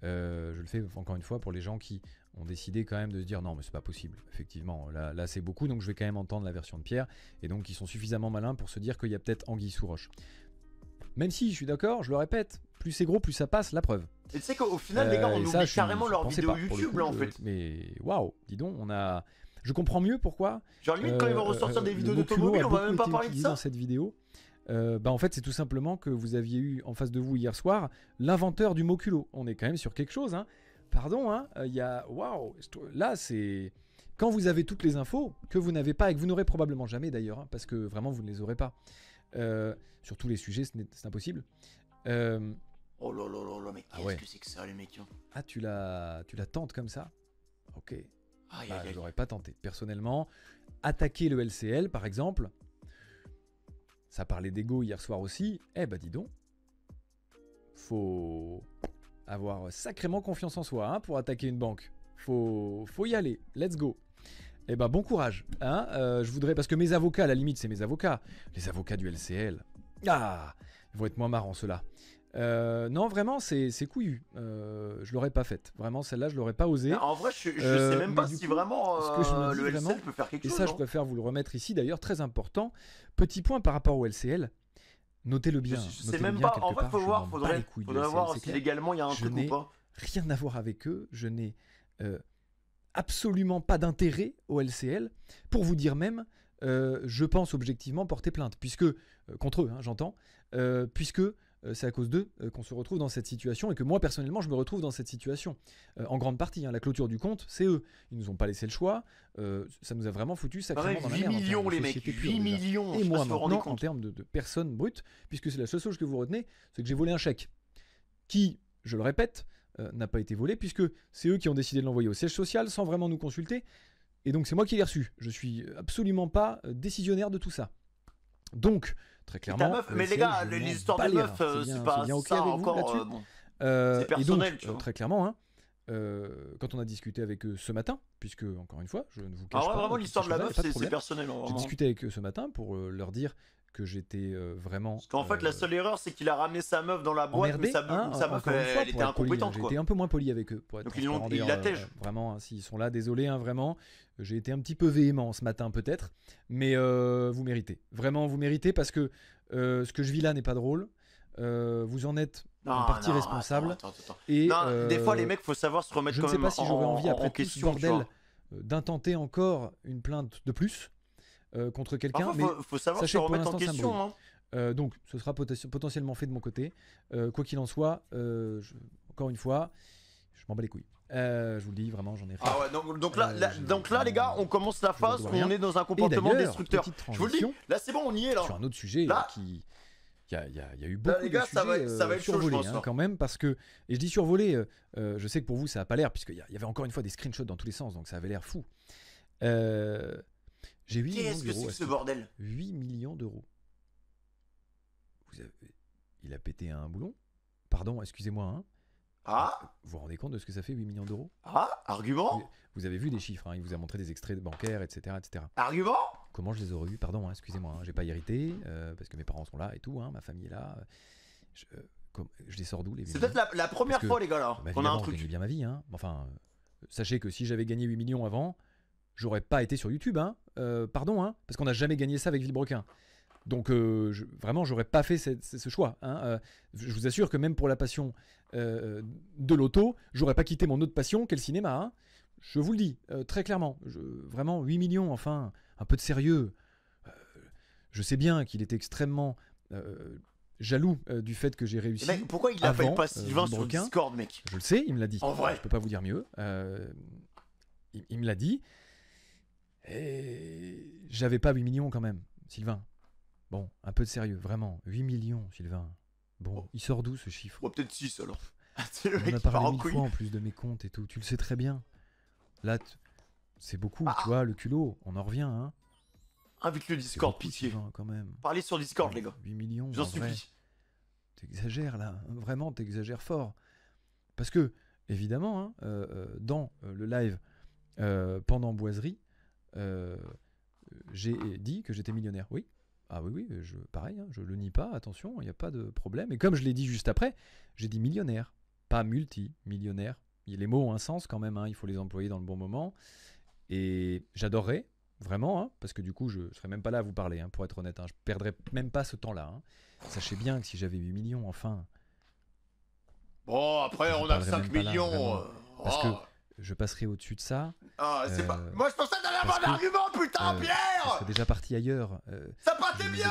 je le fais encore une fois pour les gens qui ont décidé quand même de se dire non, mais c'est pas possible. Effectivement, là c'est beaucoup, donc je vais quand même entendre la version de Pierre. Et donc, ils sont suffisamment malins pour se dire qu'il y a peut-être anguille sous roche. Même si, je suis d'accord, je le répète, plus c'est gros, plus ça passe, la preuve. Et tu sais qu'au final, les gars, on oublie carrément leur vidéo YouTube, coup, là, en fait. Mais waouh, dis donc, on a. Je comprends mieux pourquoi. Genre, limite, quand ils vont ressortir des vidéos d'automobile, on va même pas parler de ça. Dans cette vidéo, en fait, c'est tout simplement que vous aviez eu en face de vous hier soir l'inventeur du mot culot. On est quand même sur quelque chose, hein. Pardon, hein. Il y a. Waouh, là, c'est. Quand vous avez toutes les infos, que vous n'avez pas et que vous n'aurez probablement jamais d'ailleurs, hein, parce que vraiment, vous ne les aurez pas. Sur tous les sujets, c'est impossible. Oh là là là là, mais qu'est-ce que c'est que ça, les mecs? Ah, tu la tentes comme ça? Ok. Je l'aurais pas tenté. Personnellement, attaquer le LCL, par exemple, ça parlait d'ego hier soir aussi. Eh ben, dis donc, faut avoir sacrément confiance en soi hein, pour attaquer une banque. Faut y aller. Let's go. Eh ben, bon courage. Hein je voudrais, parce que mes avocats, à la limite, c'est mes avocats. Les avocats du LCL. Ah, ils vont être moins marrants, ceux-là. Non, vraiment, c'est couillu. Je l'aurais pas faite. Vraiment, celle-là, je l'aurais pas osé. En vrai, je sais même pas si vraiment le LCL peut faire quelque chose. Et ça, je préfère vous le remettre ici, d'ailleurs, très important. Petit point par rapport au LCL. Notez-le bien. Je sais même pas. En vrai, faudrait voir si légalement il y a un truc ou pas. Rien à voir avec eux. Je n'ai absolument pas d'intérêt au LCL. Pour vous dire même, je pense objectivement porter plainte, puisque contre eux, hein, j'entends, puisque c'est à cause d'eux qu'on se retrouve dans cette situation et que moi personnellement je me retrouve dans cette situation en grande partie. Hein, la clôture du compte, c'est eux. Ils nous ont pas laissé le choix. Ça nous a vraiment foutu sacrément dans la merde. 8 millions les mecs, 8 millions. Et moi maintenant, en termes de personnes brutes, puisque c'est la seule chose que vous retenez, c'est que j'ai volé un chèque qui, je le répète, n'a pas été volé puisque c'est eux qui ont décidé de l'envoyer au siège social sans vraiment nous consulter. Et donc c'est moi qui l'ai reçu. Je suis absolument pas décisionnaire de tout ça. Donc très clairement. Meuf, mais les gars, les histoires de meufs, c'est pas bien okay ça avec encore. Bon. C'est personnel, et donc, tu vois. très clairement, hein, quand on a discuté avec eux ce matin, puisque encore une fois, je ne vous cache pas. Vraiment, l'histoire de la meuf, c'est personnel. J'ai discuté avec eux ce matin pour leur dire que j'étais vraiment. Parce qu'en fait, la seule erreur, c'est qu'il a ramené sa meuf dans la boîte, mais sa meuf, elle était incompétente. J'ai été un peu moins poli avec eux. Pour être donc ils l'attègent. Vraiment, hein, s'ils sont là, désolé, hein, vraiment. J'ai été un petit peu véhément ce matin, peut-être. Mais vous méritez. Vraiment, vous méritez parce que ce que je vis là n'est pas drôle. Vous en êtes en partie responsable. Attends. Et des fois, les mecs, faut savoir se remettre quand même en question. Je ne sais pas si j'aurais envie, après tout ce bordel d'intenter encore une plainte de plus contre quelqu'un. Mais faut savoir sachez se que pour remettre en l'instant, ça me question. brûle. Donc, ce sera potentiellement fait de mon côté. Quoi qu'il en soit, encore une fois, je m'en bats les couilles. Je vous le dis, vraiment, j'en ai rien. Ah ouais, donc là, les gars, on commence la phase où on est dans un comportement destructeur. Je vous le dis, là, c'est bon, on y est, là. Sur un autre sujet là, qui... Il y a eu beaucoup les gars, de sujets ça va être survolés, chaud, quand même, parce que... Et je dis survolés, je sais que pour vous, ça n'a pas l'air, puisqu'il y avait encore une fois des screenshots dans tous les sens, donc ça avait l'air fou. J'ai 8 millions d'euros. Qu'est-ce que c'est que ce bordel? 8 millions d'euros. Il a pété un boulon. Pardon, excusez-moi. Hein. Vous vous rendez compte de ce que ça fait, 8 millions d'euros? Argument? Vous avez vu les chiffres, hein, il vous a montré des extraits bancaires, etc. etc. Argument? Comment je les aurais eus? Pardon, hein, excusez-moi, hein, j'ai pas hérité, parce que mes parents sont là et tout, hein, ma famille est là. Je les sors d'où, les 8 C'est millions? peut-être la première fois, les gars, là, qu'on a un truc. Je gagne bien ma vie. Hein. Enfin, sachez que si j'avais gagné 8 millions avant, j'aurais pas été sur YouTube. Hein. Pardon, hein, parce qu'on n'a jamais gagné ça avec Villebrequin. Donc vraiment, j'aurais pas fait ce choix. Hein. Je vous assure que même pour la passion de l'auto, j'aurais pas quitté mon autre passion qu'est le cinéma. Hein. Je vous le dis très clairement. Vraiment, 8 millions, enfin, un peu de sérieux. Je sais bien qu'il était extrêmement jaloux du fait que j'ai réussi. Mec, pourquoi il appelle pas Sylvain sur Discord, mec? Je le sais, il me l'a dit. En vrai. Je peux pas vous dire mieux. Il me l'a dit. Et j'avais pas 8 millions quand même, Sylvain. Bon, un peu de sérieux, vraiment. 8 millions, Sylvain. Bon, il sort d'où ce chiffre? Peut-être 6 alors. On a parlé 1000 fois en plus de mes comptes et tout. Tu le sais très bien. Là, c'est beaucoup, tu vois, le culot. On en revient, hein. Invite le Discord, beaucoup, pitié. Sylvain, quand même. Parlez sur Discord, les gars. 8 millions, j'en supplie. T'exagères là. Vraiment, t'exagères fort. Parce que, évidemment, hein, dans le live pendant Boiserie, j'ai dit que j'étais millionnaire. Oui. Ah oui, pareil, hein, je le nie pas, attention, il n'y a pas de problème. Et comme je l'ai dit juste après, j'ai dit millionnaire, pas multi-millionnaire. Les mots ont un sens quand même, hein, il faut les employer dans le bon moment. Et j'adorerais, vraiment, hein, parce que du coup, je ne serais même pas là à vous parler, hein, pour être honnête. Hein, je ne perdrais même pas ce temps-là. Hein. Sachez bien que si j'avais 8 millions, enfin... Bon, après, on a 5 millions. Là, parce que je passerai au-dessus de ça. C'est pas... Moi, je pensais que t'allais avoir un argument, putain, Pierre. Je serais déjà parti ailleurs. Ça partait bien.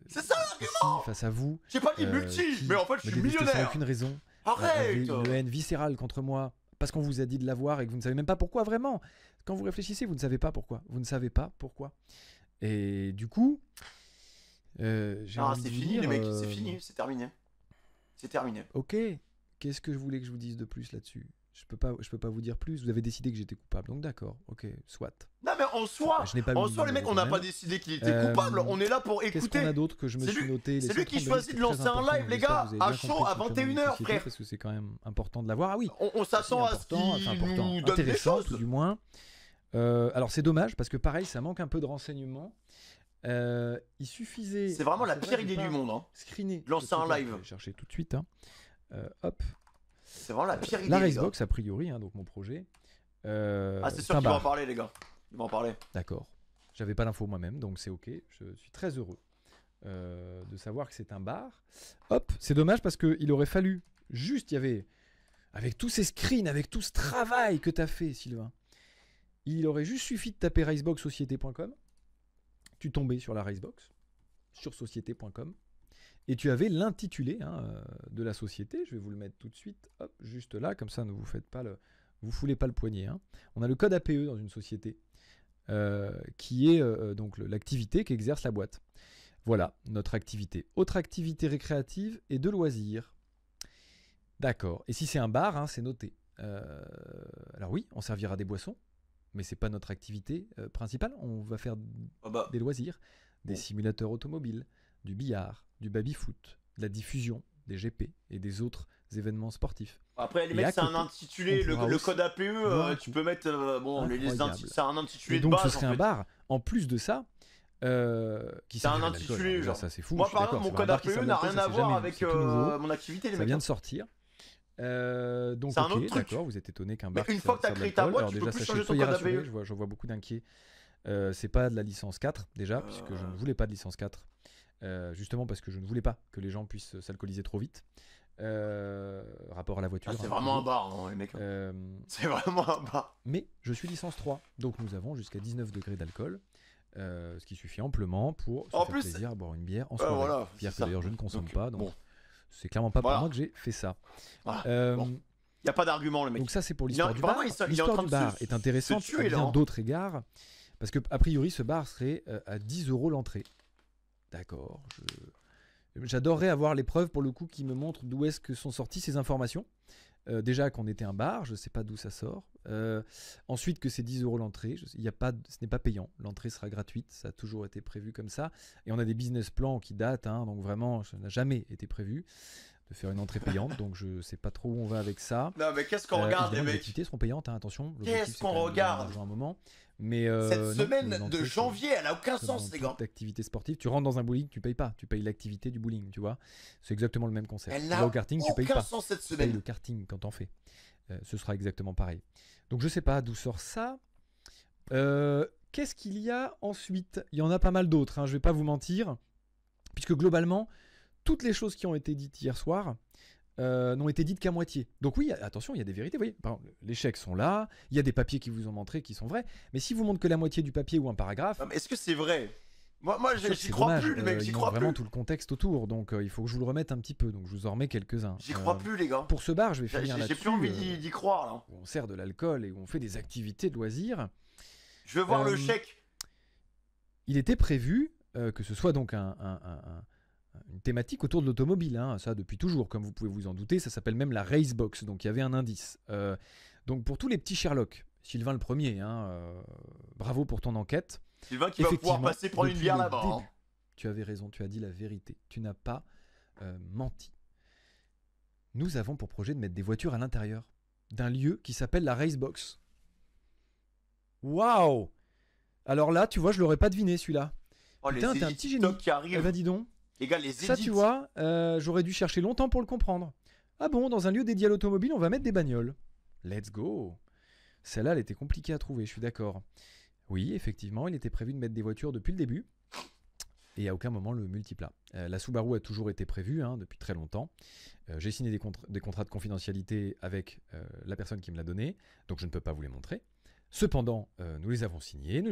C'est ça l'argument. Face à vous. J'ai pas dit multi, mais en fait, je suis millionnaire. Sans aucune raison. Arrête. Une haine viscérale contre moi. Parce qu'on vous a dit de l'avoir et que vous ne savez même pas pourquoi, vraiment. Quand vous réfléchissez, vous ne savez pas pourquoi. Vous ne savez pas pourquoi. Et du coup... c'est fini, les mecs. C'est fini, c'est terminé. C'est terminé. Ok. Qu'est-ce que je voulais que je vous dise de plus là-dessus? Je peux pas vous dire plus. Vous avez décidé que j'étais coupable, donc d'accord. Ok, soit. Non mais en soi, les mecs, on n'a pas décidé qu'il était coupable. On est là pour écouter. Qu'est-ce qu'on a d'autre que je me suis noté? C'est lui qui choisit de lancer un live, les gars, à chaud à 21h, frère. Parce que c'est quand même important de l'avoir. Ah oui. On s'attend à ce qu'il nous donne des choses. Tout du moins. Alors c'est dommage parce que pareil, ça manque un peu de renseignements. Il suffisait. C'est vraiment la pire idée du monde. Hein. Screener. Lancer un live. Je vais chercher tout de suite. Hein. Hop. C'est vraiment la pire idée. La Racebox, a priori, hein, donc mon projet. C'est sûr qu'il va en parler, les gars. Il va en parler. D'accord. J'avais pas l'info moi-même, donc c'est ok. Je suis très heureux de savoir que c'est un bar. Hop, c'est dommage parce qu'il aurait fallu juste, il y avait, avec tous ces screens, avec tout ce travail que tu as fait, Sylvain, il aurait juste suffi de taper raceboxsociété.com. Tu tombais sur la Racebox, sur société.com. Et tu avais l'intitulé de la société. Je vais vous le mettre tout de suite. Hop, juste là, comme ça, ne vous faites pas vous foulez pas le poignet. Hein. On a le code APE dans une société qui est donc l'activité qu'exerce la boîte. Voilà, notre activité. Autre activité récréative et de loisirs. D'accord. Et si c'est un bar, hein, c'est noté. Alors oui, on servira des boissons, mais c'est pas notre activité principale. On va faire des loisirs, des simulateurs automobiles, du billard, du baby-foot, de la diffusion, des GP et des autres événements sportifs. Après, les mecs, c'est un intitulé, le code APE, tu peux mettre... c'est un intitulé de base. Donc ce serait un bar, en plus de ça, qui c'est un intitulé, genre. Ça, c'est fou. Moi, par exemple, mon code APE n'a rien à voir avec mon activité, les mecs. Ça vient de sortir. Donc, c'est un autre truc. D'accord, vous êtes étonné qu'un bar. Mais une fois que tu as créé ta boîte, tu peux plus changer ton code APE. Je vois beaucoup d'inquiets. C'est pas de la licence 4, déjà, puisque je ne voulais pas de licence 4. Justement parce que je ne voulais pas que les gens puissent s'alcooliser trop vite. rapport à la voiture. C'est vraiment un bar, hein, les mecs. C'est vraiment un bar. Mais je suis licence 3, donc nous avons jusqu'à 19 degrés d'alcool, ce qui suffit amplement pour se faire plaisir à boire une bière en soirée. Voilà, bière que d'ailleurs je ne consomme pas, donc bon. c'est clairement pas pour moi que j'ai fait ça. Voilà, bon. Il n'y a pas d'argument, le mec. Donc ça, c'est pour l'histoire du bar. L'histoire du bar est intéressante à bien d'autres égards, parce que a priori, ce bar serait à 10 € l'entrée. D'accord. J'adorerais avoir les preuves, pour le coup, qui me montrent d'où est-ce que sont sorties ces informations. Déjà qu'on était un bar, je ne sais pas d'où ça sort. Ensuite que c'est 10 € l'entrée, ce n'est pas payant. L'entrée sera gratuite, ça a toujours été prévu comme ça. Et on a des business plans qui datent, hein, donc vraiment, ça n'a jamais été prévu de faire une entrée payante, donc je sais pas trop où on va avec ça. Non mais qu'est-ce qu'on regarde, les mecs? Les activités seront payantes, hein, attention. Qu'est-ce qu'on regarde un moment. Mais cette semaine de janvier, elle a aucun sens, les gars. Activité sportive, tu rentres dans un bowling, tu payes pas, tu payes l'activité du bowling, tu vois. C'est exactement le même concept. Elle n'a au karting, tu payes pas. Sens cette tu semaine. payes le karting quand t'en fais. Ce sera exactement pareil. Donc je sais pas d'où sort ça. Qu'est-ce qu'il y a ensuite? Il y en a pas mal d'autres, hein, je vais pas vous mentir, puisque globalement, toutes les choses qui ont été dites hier soir n'ont été dites qu'à moitié. Donc oui, attention, il y a des vérités. Vous voyez, par exemple, les chèques sont là, il y a des papiers qui vous ont montré qui sont vrais, mais si vous montrez que la moitié du papier ou un paragraphe... Est-ce que c'est vrai? Moi j'y crois plus, les mecs, j'y crois plus. Vraiment tout le contexte autour, donc il faut que je vous le remette un petit peu, donc je vous en remets quelques-uns. J'y crois plus, les gars. Pour ce bar, je vais finir là-dessus. J'ai plus envie d'y croire, là. Où on sert de l'alcool et où on fait des activités de loisirs. Je veux voir le chèque. Il était prévu que ce soit donc une thématique autour de l'automobile, hein, ça depuis toujours, comme vous pouvez vous en douter, ça s'appelle même la Racebox, donc il y avait un indice. Donc pour tous les petits Sherlock, Sylvain le premier, hein, bravo pour ton enquête. Sylvain qui va pouvoir passer prendre une bière là-bas. Hein. Tu avais raison, tu as dit la vérité, tu n'as pas menti. Nous avons pour projet de mettre des voitures à l'intérieur d'un lieu qui s'appelle la Racebox. Waouh! Alors là, tu vois, je l'aurais pas deviné celui-là. Oh, putain, t'es un petit génie. Qui arrivent. Eh ben dis donc. Les gars, les ça, tu vois, j'aurais dû chercher longtemps pour le comprendre. Ah bon, dans un lieu dédié à l'automobile, on va mettre des bagnoles. Let's go. Celle-là, elle était compliquée à trouver, je suis d'accord. Oui, effectivement, il était prévu de mettre des voitures depuis le début. Et à aucun moment le multiplat. La Subaru a toujours été prévue, hein, depuis très longtemps. J'ai signé des contrats de confidentialité avec la personne qui me l'a donné, donc je ne peux pas vous les montrer. Cependant, nous les avons signés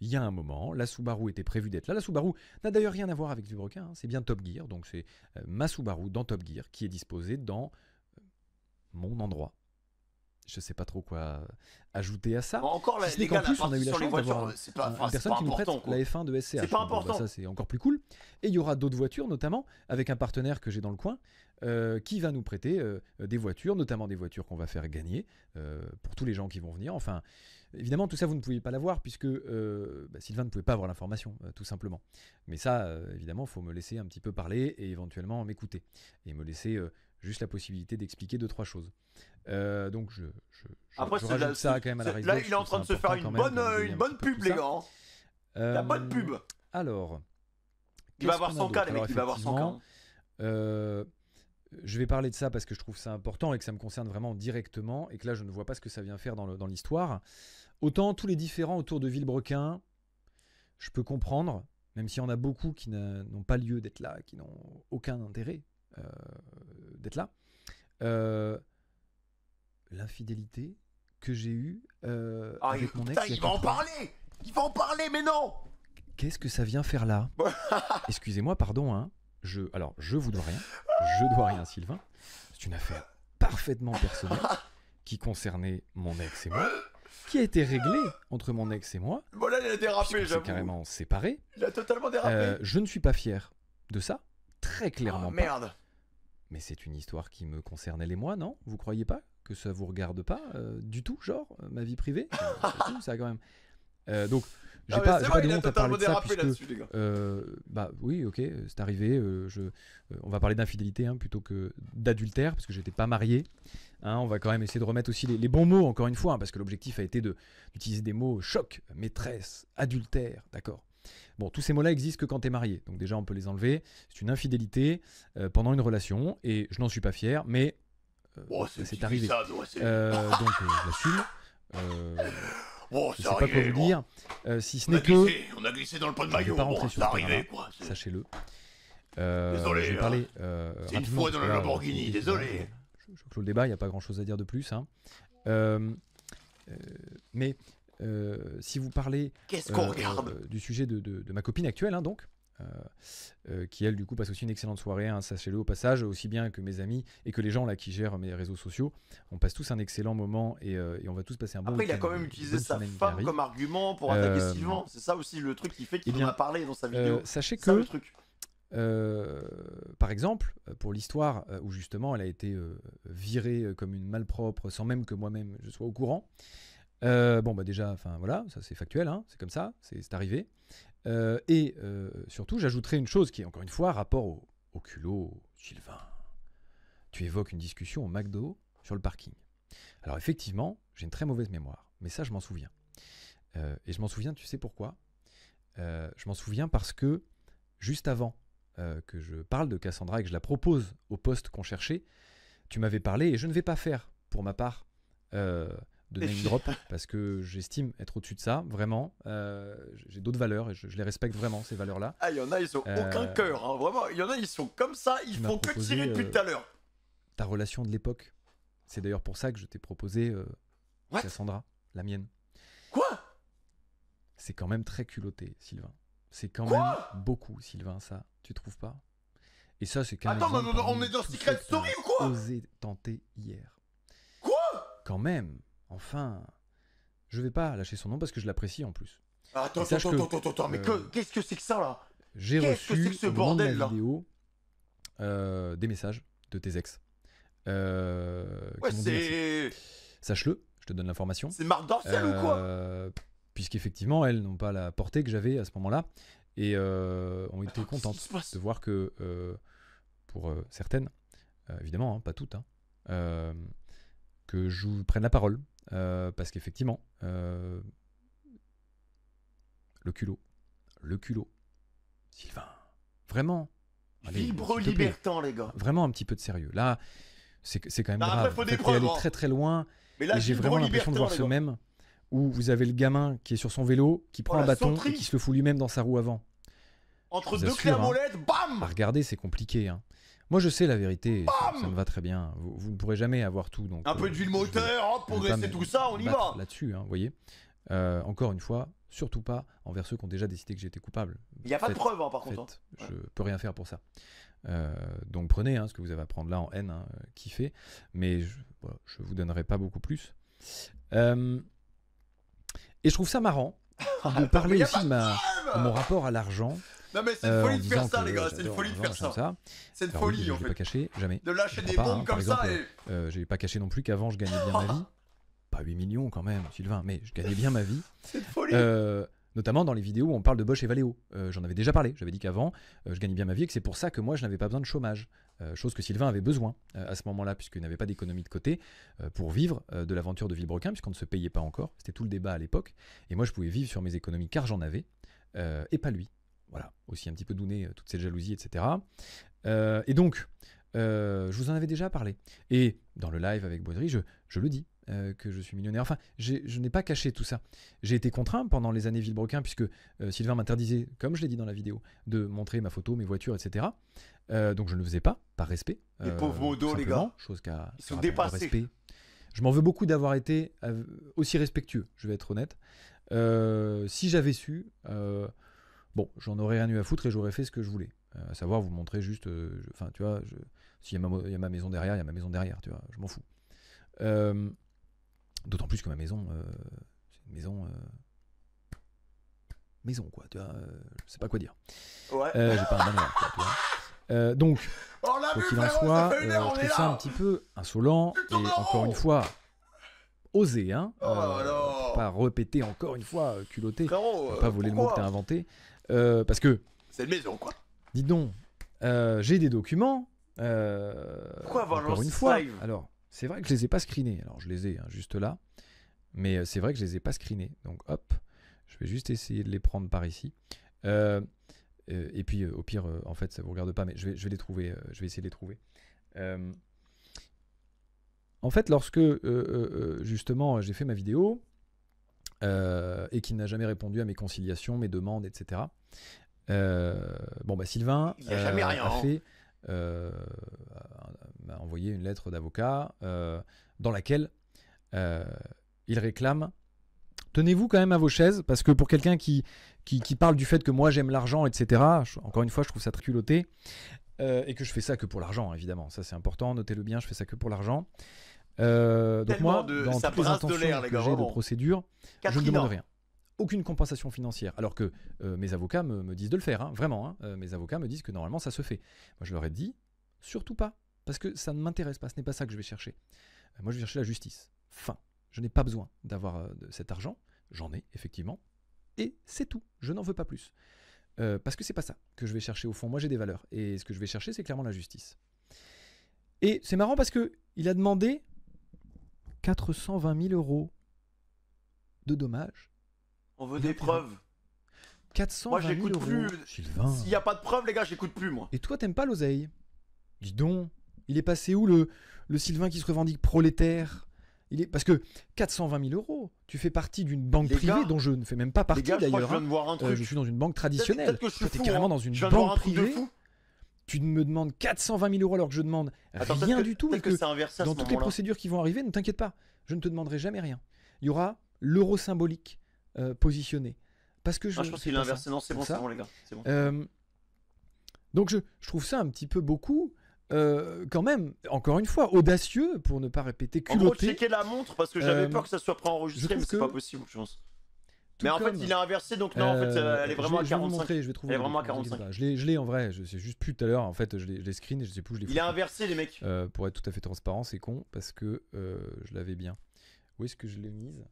il y a un moment. La Subaru était prévue d'être là. La Subaru n'a d'ailleurs rien à voir avec Villebrequin, hein, c'est bien Top Gear, donc c'est ma Subaru dans Top Gear qui est disposée dans mon endroit. Je sais pas trop quoi ajouter à ça. Bon, encore là, les gars, plus, on a eu la chance d'avoir une personne qui nous prête la F1 de SCH. C'est pas important. Bah, ça, c'est encore plus cool. Et il y aura d'autres voitures, notamment avec un partenaire que j'ai dans le coin, qui va nous prêter des voitures, notamment des voitures qu'on va faire gagner pour tous les gens qui vont venir. Enfin, évidemment, tout ça, vous ne pouviez pas l'avoir puisque Sylvain ne pouvait pas avoir l'information, tout simplement. Mais ça, évidemment, il faut me laisser un petit peu parler et éventuellement m'écouter. Et me laisser juste la possibilité d'expliquer 2-3 choses. Donc après, je rajoute ça quand même à la Racebox. Là, il est en train de se faire une bonne pub, les gars. La bonne pub. Alors, il va avoir 100K, les mecs, il va avoir 100K. Je vais parler de ça parce que je trouve ça important et que ça me concerne vraiment directement et que là, je ne vois pas ce que ça vient faire dans l'histoire. Autant tous les différents autour de Villebrequin, je peux comprendre, même s'il y en a beaucoup qui n'ont pas lieu d'être là, qui n'ont aucun intérêt d'être là. L'infidélité que j'ai eue avec mon ex. Il va en parler, mais non. Qu'est-ce que ça vient faire là? Excusez-moi, pardon, hein. Alors, je vous dois rien. Je dois rien, Sylvain. C'est une affaire parfaitement personnelle qui concernait mon ex et moi, qui a été réglée entre mon ex et moi. Bon, là, il a dérapé, j'avoue. C'est carrément séparé. Il a totalement dérapé. Je ne suis pas fier de ça, très clairement pas. Merde. Mais c'est une histoire qui me concerne elle et moi, non? Vous croyez pas que ça vous regarde pas du tout, genre, ma vie privée? Ça quand même. Donc, j'ai pas de honte à parler de ça puisque, bah oui, ok, c'est arrivé. On va parler d'infidélité hein, plutôt que d'adultère parce que j'étais pas marié. Hein, on va quand même essayer de remettre aussi les bons mots encore une fois hein, parce que l'objectif a été d'utiliser des mots choc, maîtresse, adultère, d'accord. Bon, tous ces mots-là existent que quand tu es marié, donc déjà on peut les enlever. C'est une infidélité pendant une relation et je n'en suis pas fier, mais c'est arrivé. Ça, donc je l'assume. Je sais pas quoi vous dire, si ce n'est que... On a glissé dans le pot de maillot, bon, c'est arrivé, quoi. Sachez-le. Désolé, j'ai parlé. c'est une fois dans le Lamborghini, désolé. Je clôt le débat, il n'y a pas grand-chose à dire de plus. Hein. Mais si vous parlez qu'est-ce qu'on regarde du sujet de ma copine actuelle, hein, donc, qui elle du coup passe aussi une excellente soirée, hein, sachez-le au passage, aussi bien que mes amis et que les gens là qui gèrent mes réseaux sociaux, on passe tous un excellent moment et on va tous passer un bon Après, il a week-end, quand même utilisé sa semaine qui femme arrive. comme argument pour attaquer Sylvain. C'est ça aussi le truc qui fait qu'il en a parlé dans sa vidéo. Sachez ça, que le truc. par exemple, pour l'histoire où justement elle a été virée comme une malpropre sans même que moi-même je sois au courant. Bon bah déjà, enfin voilà, ça c'est factuel, hein, c'est comme ça, c'est arrivé. Et surtout, j'ajouterai une chose qui est encore une fois rapport au culot, Sylvain. Tu évoques une discussion au McDo sur le parking. Alors effectivement, j'ai une très mauvaise mémoire, mais ça je m'en souviens. Et je m'en souviens, tu sais pourquoi ? Je m'en souviens parce que juste avant que je parle de Cassandra et que je la propose au poste qu'on cherchait, tu m'avais parlé, et je ne vais pas faire pour ma part de name drop parce que j'estime être au-dessus de ça, vraiment. J'ai d'autres valeurs et je les respecte vraiment, ces valeurs-là. Ah, il y en a, ils ont aucun cœur, hein, vraiment. Il y en a, ils sont comme ça, ils font que tirer depuis tout à l'heure. Ta relation de l'époque. C'est d'ailleurs pour ça que je t'ai proposé Cassandra, la mienne. Quoi ? C'est quand même très culotté, Sylvain. C'est quand même beaucoup, Sylvain, ça. Tu trouves pas ? Et ça, c'est quand même. Attends, non, on est dans Secret Story ou quoi ? Osé tenter hier. Quoi ? Quand même. Enfin, je vais pas lâcher son nom parce que je l'apprécie en plus. Attends, mais qu'est-ce que c'est que ça là ? J'ai reçu ce bordel là vidéo des messages de tes ex. Ouais, c'est. Sache-le, je te donne l'information. C'est Marc Dorcel ou quoi ? Puisqu'effectivement, elles n'ont pas la portée que j'avais à ce moment-là et ont été contentes de voir que, pour certaines, évidemment, hein, pas toutes, hein, que je vous prenne la parole. Parce qu'effectivement, le culot, Sylvain, vraiment. Allez, Libre libertin, les gars. Vraiment un petit peu de sérieux. Là, c'est quand même grave. Après, faut en des fait, preuves, aller hein. très très loin. Mais là, et j'ai vraiment l'impression de voir ce même où vous avez le gamin qui est sur son vélo, qui prend un bâton et qui se le fout lui-même dans sa roue avant. Entre deux clés à molette, bam ! À regarder, c'est compliqué. Hein. Moi, je sais la vérité, ça me va très bien. Vous ne pourrez jamais avoir tout. Donc, un peu d'huile moteur, hop, progresser tout ça, on y va. Là-dessus, hein, vous voyez. Encore une fois, surtout pas envers ceux qui ont déjà décidé que j'étais coupable. Il n'y a pas de preuve, hein, par contre. Je peux rien faire pour ça. Donc prenez ce que vous avez à prendre là en haine, hein, kiffez. Mais je vous donnerai pas beaucoup plus. Et je trouve ça marrant de parler aussi de mon rapport à l'argent. Non mais c'est une folie de faire ça, les gars, c'est une folie de faire ça. C'est une folie, en fait. Je l'ai pas caché, jamais. De lâcher des bombes comme ça et... j'ai pas caché non plus qu'avant je gagnais bien ma vie. Pas 8 millions quand même, Sylvain, mais je gagnais bien ma vie. C'est une folie. Notamment dans les vidéos où on parle de Bosch et Valeo. J'en avais déjà parlé, j'avais dit qu'avant, je gagnais bien ma vie et que c'est pour ça que moi je n'avais pas besoin de chômage. Chose que Sylvain avait besoin à ce moment-là, puisqu'il n'avait pas d'économie de côté pour vivre de l'aventure de Villebrequin, puisqu'on ne se payait pas encore. C'était tout le débat à l'époque. Et moi je pouvais vivre sur mes économies car j'en avais, et pas lui. Voilà, aussi un petit peu douné toute cette jalousie, etc. Et donc, je vous en avais déjà parlé. Et dans le live avec Baudry, je le dis, que je suis millionnaire. Enfin, je n'ai pas caché tout ça. J'ai été contraint pendant les années Villebrequin, puisque Sylvain m'interdisait, comme je l'ai dit dans la vidéo, de montrer ma photo, mes voitures, etc. Donc je ne le faisais pas, par respect. Les pauvres modos, les gars. Chose qu'à ils sont dépassés. Respect. Je m'en veux beaucoup d'avoir été aussi respectueux, je vais être honnête. Si j'avais su... bon, j'en aurais rien eu à foutre et j'aurais fait ce que je voulais. À savoir, vous montrer juste... Enfin, tu vois, s'il y a ma maison derrière, il y a ma maison derrière, tu vois, je m'en fous. D'autant plus que ma maison, c'est une maison... maison, quoi, tu vois, je sais pas quoi dire. Ouais. J'ai pas un manoir, quoi, tu vois. Donc, quoi qu'il en soit, je trouve ça un petit peu insolent et encore une fois... Osé, hein, pas répéter encore une fois, culotté, pas voler le mot que t'as inventé, parce que... C'est une maison, quoi. Dis donc, j'ai des documents, pourquoi avoir encore une fois, alors, c'est vrai que je les ai pas screenés, alors je les ai juste là, mais c'est vrai que je les ai pas screenés, donc hop, je vais juste essayer de les prendre par ici, et puis au pire, en fait, ça vous regarde pas, mais je vais les trouver, je vais essayer de les trouver. En fait, lorsque justement j'ai fait ma vidéo et qu'il n'a jamais répondu à mes conciliations, mes demandes, etc., Bon, bah, Sylvain Il y a jamais rien, hein. m'a envoyé une lettre d'avocat dans laquelle il réclame. Tenez-vous quand même à vos chaises, parce que pour quelqu'un qui parle du fait que moi j'aime l'argent, etc., encore une fois, je trouve ça très culotté, et que je fais ça que pour l'argent, évidemment. Ça, c'est important, notez-le bien, je fais ça que pour l'argent. Donc moi, dans ça toutes les brasse intentions de l'air, les que gars, j'ai de vraiment. procédure, je ne Katrina. demande rien. Aucune compensation financière, alors que mes avocats me disent de le faire, hein, vraiment. Hein, mes avocats me disent que normalement ça se fait. Moi, je leur ai dit, surtout pas, parce que ça ne m'intéresse pas, ce n'est pas ça que je vais chercher. Moi, je vais chercher la justice. Fin. Je n'ai pas besoin d'avoir cet argent, j'en ai effectivement, et c'est tout. Je n'en veux pas plus. Parce que c'est pas ça que je vais chercher au fond. Moi, j'ai des valeurs, et ce que je vais chercher, c'est clairement la justice. Et c'est marrant parce que il a demandé 420 000 € de dommages. On veut des preuves. 420 Moi, 000 j'écoute plus. €. Sylvain. S'il n'y a pas de preuves, les gars, j'écoute plus, moi. Et toi, t'aimes pas l'oseille? Dis donc, il est passé où le Sylvain qui se revendique prolétaire? Parce que 420 000 €, tu fais partie d'une banque Les privée gars, dont je ne fais même pas partie Les gars, je crois que d'ailleurs. je viens de voir un truc. Je suis dans une banque traditionnelle. Peut-être que je suis Toi, t'es fou, carrément hein. dans une Je viens de voir banque un truc de privée. fou. Tu me demandes 420 000 € alors que je demande Attends, rien peut-être du tout. Et peut-être que que c'est inversé à ce dans toutes les moment-là. procédures qui vont arriver, ne t'inquiète pas, je ne te demanderai jamais rien. Il y aura l'euro symbolique positionné. Parce que Ah, je pense qu'il est inversé. Non, c'est bon, c'est bon, les gars. C'est bon. Donc je trouve ça un petit peu beaucoup, quand même, encore une fois, audacieux, pour ne pas répéter En gros, culotté. checker la montre parce que j'avais peur que ça soit préenregistré, je mais trouve c'est que- pas possible, je pense. Tout Mais en fait, comme, il est inversé, donc non, en fait, elle est vraiment à je vais vous 45. montrer, je vais trouver Elle est vraiment à ne vous inquiétez 45. pas. Je l'ai en vrai, je sais juste plus tout à l'heure, en fait, je l'ai screen et je sais plus où je l'ai Il est foutu. inversé, les mecs. Pour être tout à fait transparent, c'est con, parce que je l'avais bien. Où est-ce que je l'ai mise?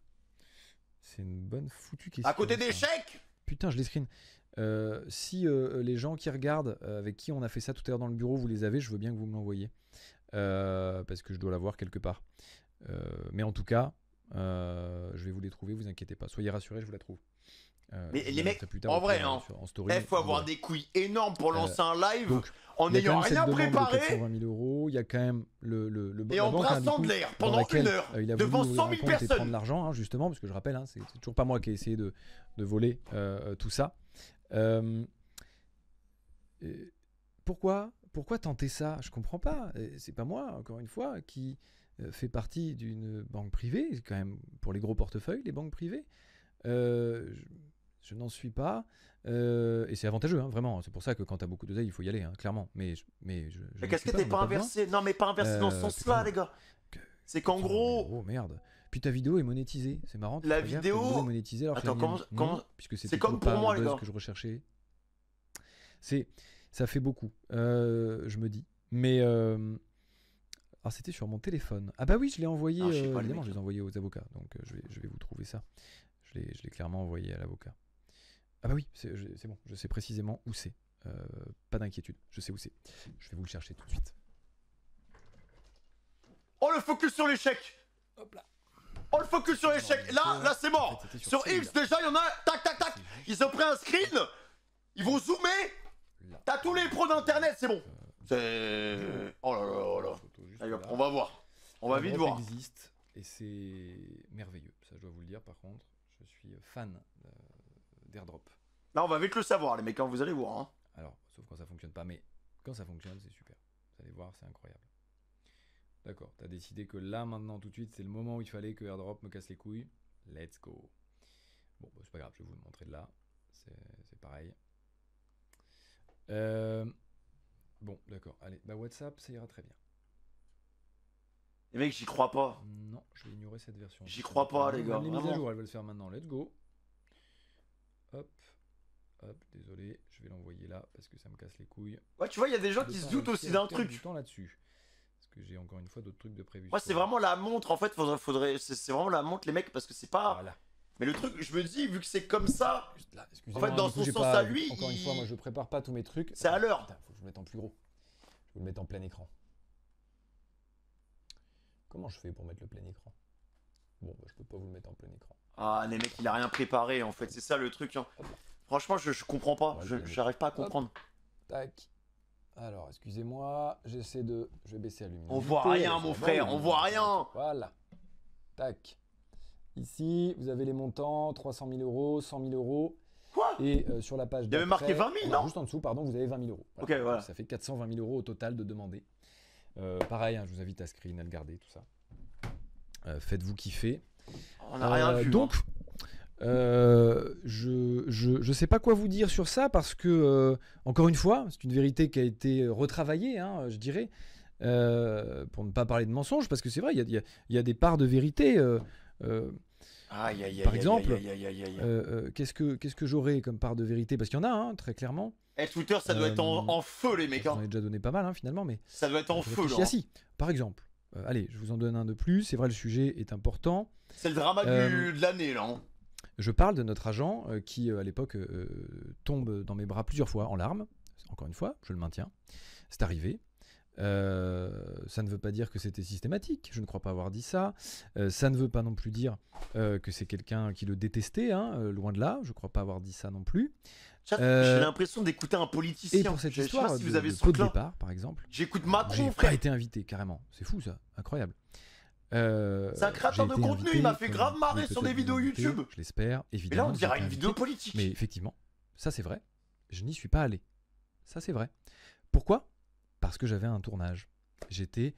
C'est une bonne foutue question. À côté des ça. chèques. Putain, je les screen. Si les gens qui regardent, avec qui on a fait ça tout à l'heure dans le bureau, vous les avez, je veux bien que vous me l'envoyiez. Parce que je dois l'avoir quelque part. Mais en tout cas, je vais vous les trouver, vous inquiétez pas. Soyez rassurés, je vous la trouve. Mais je vous les la mecs, mettrai plus tard en au vrai, pire, hein, en story. Il faut avoir des couilles énormes pour lancer un live donc, en il y a n'ayant quand même rien cette demande de préparé 420 000 €. Il y a quand même le et la en banque, hein, du brassant coup, de l'air dans pendant laquelle, une heure il a devant voulu 100 000 ouvrir un compte et personnes. prendre l'argent, hein, justement, parce que je rappelle, hein, c'est toujours pas moi qui ai essayé de voler tout ça. Pourquoi tenter ça? Je comprends pas. C'est pas moi, encore une fois, qui fait partie d'une banque privée. C'est quand même pour les gros portefeuilles, les banques privées. Je n'en suis pas. Et c'est avantageux, hein, vraiment. C'est pour ça que quand t'as beaucoup d'oseille, il faut y aller, hein, clairement. Mais Mais qu'est-ce que t'es pas inversé? Non, mais pas inversé dans ce sens-là, putain. les gars. C'est qu'en gros, Oh merde. Puis ta vidéo est monétisée, c'est marrant. tu La fais gaffe, vidéo- ta est monétisée alors que Attends, la mienne, comment- non, puisque c'est c'était comme toujours pour pas moi, le les buzz gars. que je recherchais. Ça fait beaucoup, je me dis. Mais alors c'était sur mon téléphone. Ah bah oui, je l'ai envoyé. Ah, je sais pas, les Évidemment, mecs. je les ai envoyés aux avocats. Donc je vais vous trouver ça. Je l'ai clairement envoyé à l'avocat. Ah bah oui, c'est bon. Je sais précisément où c'est. Pas d'inquiétude. Je sais où c'est. Je vais vous le chercher tout de suite. oh le focus sur l'échec. Hop là. Oh le focus sur l'échec. Là, c'est mort. En fait, c'était Sur celui-là. X, déjà, il y en a. Tac, tac, tac. Ils ont pris un screen. Ils vont zoomer. Là. T'as tous les pros d'internet, c'est bon. C'est. Oh là là là là. Photo juste Allez, hop, là. on va voir. On va vite voir. Existe et c'est merveilleux. Ça, je dois vous le dire. Par contre, je suis fan d'AirDrop. Là, on va vite le savoir, les mecs, hein, vous allez voir. Hein. Alors, sauf quand ça fonctionne pas, mais quand ça fonctionne, c'est super. Vous allez voir, c'est incroyable. D'accord, t'as décidé que là, maintenant, tout de suite, c'est le moment où il fallait que AirDrop me casse les couilles. Let's go. Bon, bah, c'est pas grave, je vais vous le montrer de là. C'est pareil. Bon, d'accord. Allez, bah WhatsApp, ça ira très bien. Les mecs, j'y crois pas. Non, je vais ignorer cette version. J'y crois pas, les gars, Même les mises à vraiment. jour, elle va le faire maintenant. Let's go. Hop. Hop, désolé, je vais l'envoyer là parce que ça me casse les couilles. Ouais, tu vois, il y a des gens qui De se pas doutent aussi réussir à d'un perdre truc. du temps là-dessus. Parce que j'ai encore une fois d'autres trucs de prévu. Moi, c'est vraiment la montre, en fait, c'est vraiment la montre, les mecs, parce que c'est pas. Voilà. Mais le truc, je me dis, vu que c'est comme ça, Juste là, excusez-moi, En fait, dans du coup, son j'ai sens pas- à lui, Encore une fois, moi je prépare pas tous mes trucs. c'est à l'heure. Putain, faut que je le mette en plus gros. Je vais vous le mettre en plein écran. Comment je fais pour mettre le plein écran? Bon, bah, je peux pas vous le mettre en plein écran. Ah, les mecs, il a rien préparé, en fait, c'est ça le truc. Hein. Franchement, je comprends pas, Ouais, j'arrive pas à comprendre. Tac. Alors, excusez-moi, j'essaie de. Je vais baisser la luminosité. On voit rien, mon Ça va, frère, oui. on voit rien. Voilà. Tac. Ici, vous avez les montants 300 000 €, 100 000 €. Quoi? Et sur la page Il y avait marqué 20 000, non? Juste en dessous, pardon, vous avez 20 000 euros. Voilà. Ok, voilà. Ça fait 420 000 euros au total de demandés. Pareil, hein, je vous invite à screen, à le garder, tout ça. Faites-vous kiffer. On n'a rien vu. Donc, je sais pas quoi vous dire sur ça parce que, encore une fois, c'est une vérité qui a été retravaillée, hein, je dirais, pour ne pas parler de mensonges, parce que c'est vrai, il y a des parts de vérité. Par exemple, qu'est-ce que j'aurais comme part de vérité? Parce qu'il y en a, hein, très clairement. Twitter, ça doit être en feu, les mecs. J'en ai déjà donné pas mal, hein, finalement, mais ça doit être en feu, là. Si, par exemple. Allez, je vous en donne un de plus. C'est vrai, le sujet est important. C'est le drama de l'année, là. Hein. Je parle de notre agent qui, à l'époque, tombe dans mes bras plusieurs fois en larmes. Encore une fois, je le maintiens. C'est arrivé. Ça ne veut pas dire que c'était systématique. Je ne crois pas avoir dit ça. Ça ne veut pas non plus dire que c'est quelqu'un qui le détestait. Hein, loin de là. Je ne crois pas avoir dit ça non plus. J'ai l'impression d'écouter un politicien. Et pour cette histoire si vous avez de ce pot de truc-là. départ, par exemple, j'écoute Macron, j'ai frère. pas été invité, carrément. C'est fou, ça. Incroyable. C'est un créateur de contenu, il m'a fait grave marrer sur des vidéos YouTube. Je l'espère, Mais évidemment. là, on dirait une vidéo politique. Mais effectivement, ça c'est vrai. Je n'y suis pas allé. Ça c'est vrai. Pourquoi? Parce que j'avais un tournage. J'étais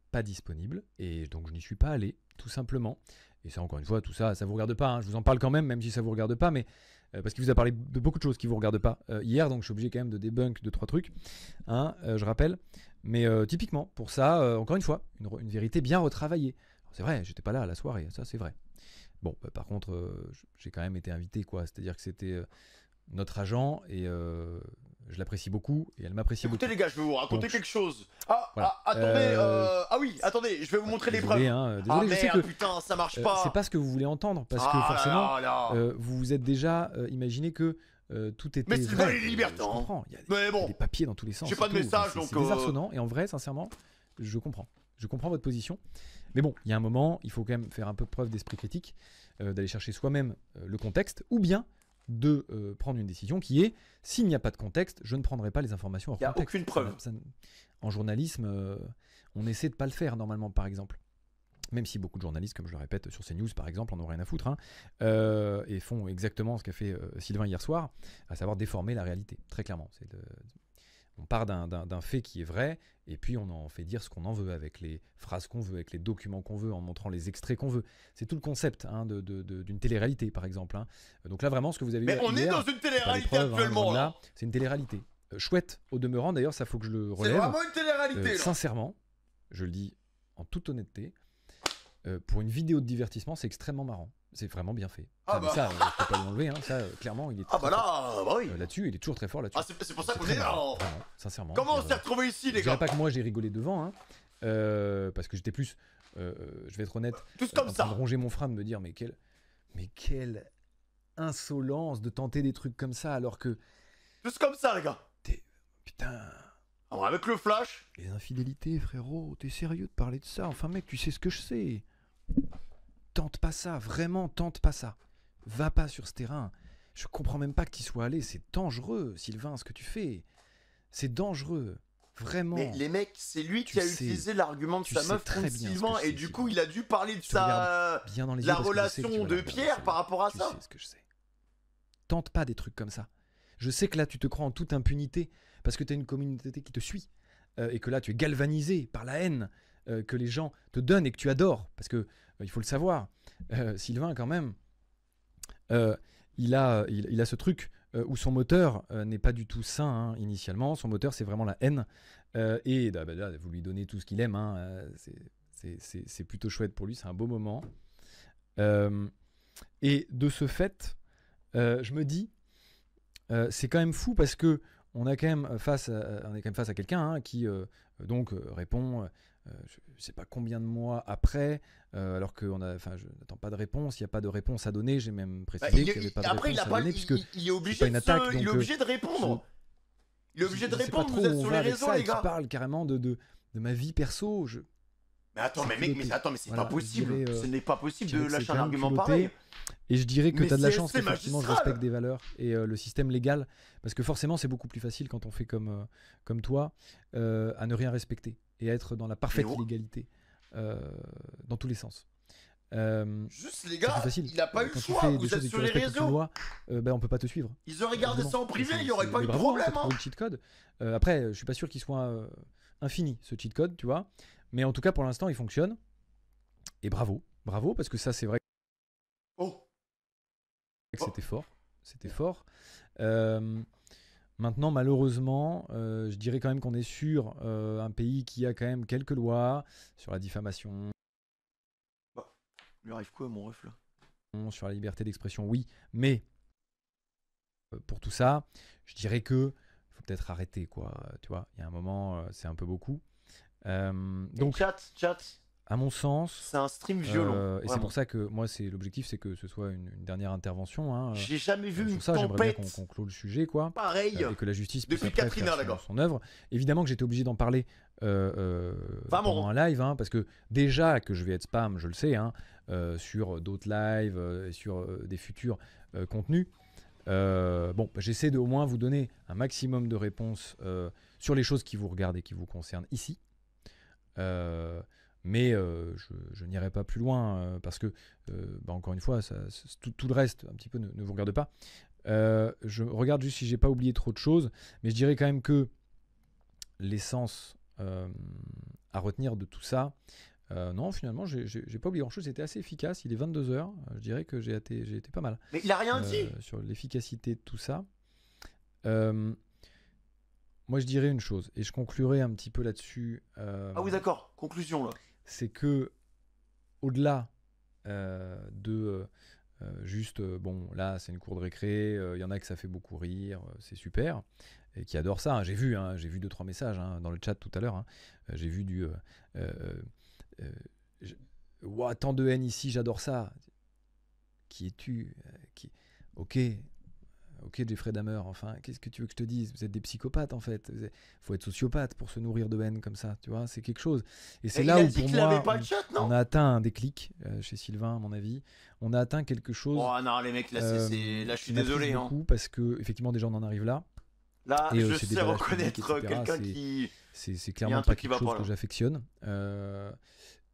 pas disponible et donc je n'y suis pas allé, tout simplement. Et ça, encore une fois, tout ça, ça vous regarde pas. Hein. Je vous en parle quand même si ça vous regarde pas, mais parce qu'il vous a parlé de beaucoup de choses qui vous regardent pas hier, donc je suis obligé quand même de débunk 2-3 trucs. Hein, je rappelle. Mais typiquement, pour ça, encore une fois, une vérité bien retravaillée. C'est vrai, j'étais pas là à la soirée, ça c'est vrai. Bon, par contre, j'ai quand même été invité, quoi. C'est-à-dire que c'était notre agent et je l'apprécie beaucoup et elle m'apprécie beaucoup. Écoutez les gars, je vais vous raconter quelque chose. Voilà. Attendez, je vais vous montrer les preuves. Désolé, je sais que putain, ça marche pas. C'est pas ce que vous voulez entendre parce que forcément, vous vous êtes déjà imaginé que tout était mais c'est vrai. les libertés. Je comprends. Il y mais bon, des papiers dans tous les sens. j'ai pas de message, c'est donc désarçonnant et en vrai, sincèrement, je comprends. Je comprends votre position. Mais bon, il y a un moment, il faut quand même faire un peu preuve d'esprit critique, d'aller chercher soi-même le contexte, ou bien de prendre une décision qui est, s'il n'y a pas de contexte, je ne prendrai pas les informations hors contexte. Il n'y a aucune preuve. En journalisme, on essaie de ne pas le faire normalement, par exemple. Même si beaucoup de journalistes, comme je le répète sur CNews par exemple, en ont rien à foutre, hein, et font exactement ce qu'a fait Sylvain hier soir, à savoir déformer la réalité, très clairement. On part d'un fait qui est vrai, et puis on en fait dire ce qu'on en veut, avec les phrases qu'on veut, avec les documents qu'on veut, en montrant les extraits qu'on veut. C'est tout le concept hein, d'une télé-réalité, par exemple. Hein. Donc là, vraiment, ce que vous avez vu. Mais on est dans une télé-réalité actuellement. Là, c'est une télé-réalité. Chouette, au demeurant, d'ailleurs, ça faut que je le relève. C'est vraiment une télé-réalité. Sincèrement, je le dis en toute honnêteté, pour une vidéo de divertissement, c'est extrêmement marrant. C'est vraiment bien fait. Ça, je peux pas l'enlever. Hein. Ça, clairement, il est très fort. Oui. Là-dessus, il est toujours très fort là-dessus. C'est pour ça qu'on est là. Vraiment, sincèrement. Comment on s'est retrouvés ici, les gars? Je dirais pas que moi j'ai rigolé devant, hein, parce que j'étais plus, je vais être honnête, tous comme ça. De ronger mon frein, de me dire mais quelle insolence de tenter des trucs comme ça alors que. Tous comme ça, les gars. Putain. Alors, avec le flash. Les infidélités, frérot, t'es sérieux de parler de ça? Enfin, mec, tu sais ce que je sais. Tente pas ça, vraiment, tente pas ça. Va pas sur ce terrain. Je comprends même pas que tu y sois allé. C'est dangereux, Sylvain, ce que tu fais. C'est dangereux. Vraiment. Mais les mecs, c'est lui qui a utilisé l'argument de sa meuf contre Sylvain. Et du coup, il a dû parler de la relation de Pierre par rapport à ça. Tu sais ce que je sais. Tente pas des trucs comme ça. Je sais que là, tu te crois en toute impunité parce que tu as une communauté qui te suit. Et que là, tu es galvanisé par la haine que les gens te donnent et que tu adores. Parce que il faut le savoir, Sylvain, quand même, il a ce truc où son moteur n'est pas du tout sain hein, initialement. Son moteur, c'est vraiment la haine. Et là, vous lui donnez tout ce qu'il aime. Hein, c'est plutôt chouette pour lui. C'est un beau moment. Et de ce fait, je me dis, c'est quand même fou parce que on est quand même face à quelqu'un hein, qui donc répond. Je ne sais pas combien de mois après, alors que je n'attends pas de réponse, il n'y a pas de réponse à donner, j'ai même précisé qu'il n'y avait pas de réponse à donner, puisque il est obligé de répondre. Il est obligé de répondre, vous êtes sur les réseaux, les gars. Il parle carrément de ma vie perso. Mais attends, mais c'est pas possible. Ce n'est pas possible de lâcher un argument pareil. Et je dirais que tu as de la chance qu'effectivement je respecte des valeurs et le système légal, parce que forcément c'est beaucoup plus facile quand on fait comme toi, à ne rien respecter et à être dans la parfaite illégalité dans tous les sens. Juste les c'est gars, plus facile. il a pas eu le Quand tu choix, fais des vous choses êtes et que sur tu les respectes aucune réseaux. loi, ben, on peut pas te suivre. Ils auraient gardé ça en Évidemment. privé, Et il y aurait pas eu de bravo, problème. t'as trouvé le cheat code. Après, je suis pas sûr qu'il soit infini, ce cheat code, tu vois. Mais en tout cas, pour l'instant, il fonctionne. Et bravo, bravo, parce que ça, c'est vrai Oh, que c'était fort. C'était fort. Maintenant, malheureusement, je dirais quand même qu'on est sur un pays qui a quand même quelques lois sur la diffamation, il lui arrive quoi, mon ref là? sur la liberté d'expression, oui. Mais pour tout ça, je dirais que faut peut-être arrêter, quoi. Tu vois, il y a un moment, c'est un peu beaucoup. Donc, Chat, à mon sens, c'est un stream violent. et c'est pour ça que moi, l'objectif, c'est que ce soit une dernière intervention. Hein, J'ai jamais vu une sur ça, j'aimerais bien tempête qu'on clôt le sujet, quoi. pareil. Et que la justice puisse Depuis après Katrina, faire les gars. son œuvre. Évidemment que j'étais obligé d'en parler pendant un live, hein, parce que déjà que je vais être spam, je le sais, hein, sur d'autres lives et sur des futurs contenus. Bon, j'essaie de au moins vous donner un maximum de réponses sur les choses qui vous regardent et qui vous concernent ici. Mais je n'irai pas plus loin parce que, encore une fois, tout le reste, un petit peu, ne vous regarde pas. Je regarde juste si j'ai pas oublié trop de choses, mais je dirais quand même que l'essence à retenir de tout ça, non, finalement, j'ai pas oublié grand-chose, c'était assez efficace, il est 22h, je dirais que j'ai été pas mal. Mais il a rien dit. Sur l'efficacité de tout ça. Moi, je dirais une chose, et je conclurai un petit peu là-dessus. Ah oui, d'accord, conclusion là. C'est que, au-delà de juste, bon, là, c'est une cour de récré, il y en a que ça fait beaucoup rire, c'est super, et qui adorent ça. Hein. J'ai vu 2-3 messages hein, dans le chat tout à l'heure. Hein. J'ai vu du Ouah, tant de haine ici, j'adore ça. Qui es-tu Ok, Jeffrey Dahmer, enfin, qu'est-ce que tu veux que je te dise? Vous êtes des psychopathes en fait. Il faut être sociopathe pour se nourrir de haine comme ça, tu vois, c'est quelque chose. Et c'est là où pour moi, on a atteint un déclic chez Sylvain, à mon avis. On a atteint quelque chose. Oh non, les mecs, là, là je suis désolé. Hein. Beaucoup parce que, effectivement, déjà, on en arrive là. Là, et, je sais reconnaître quelqu'un qui. C'est clairement pas quelque chose que j'affectionne.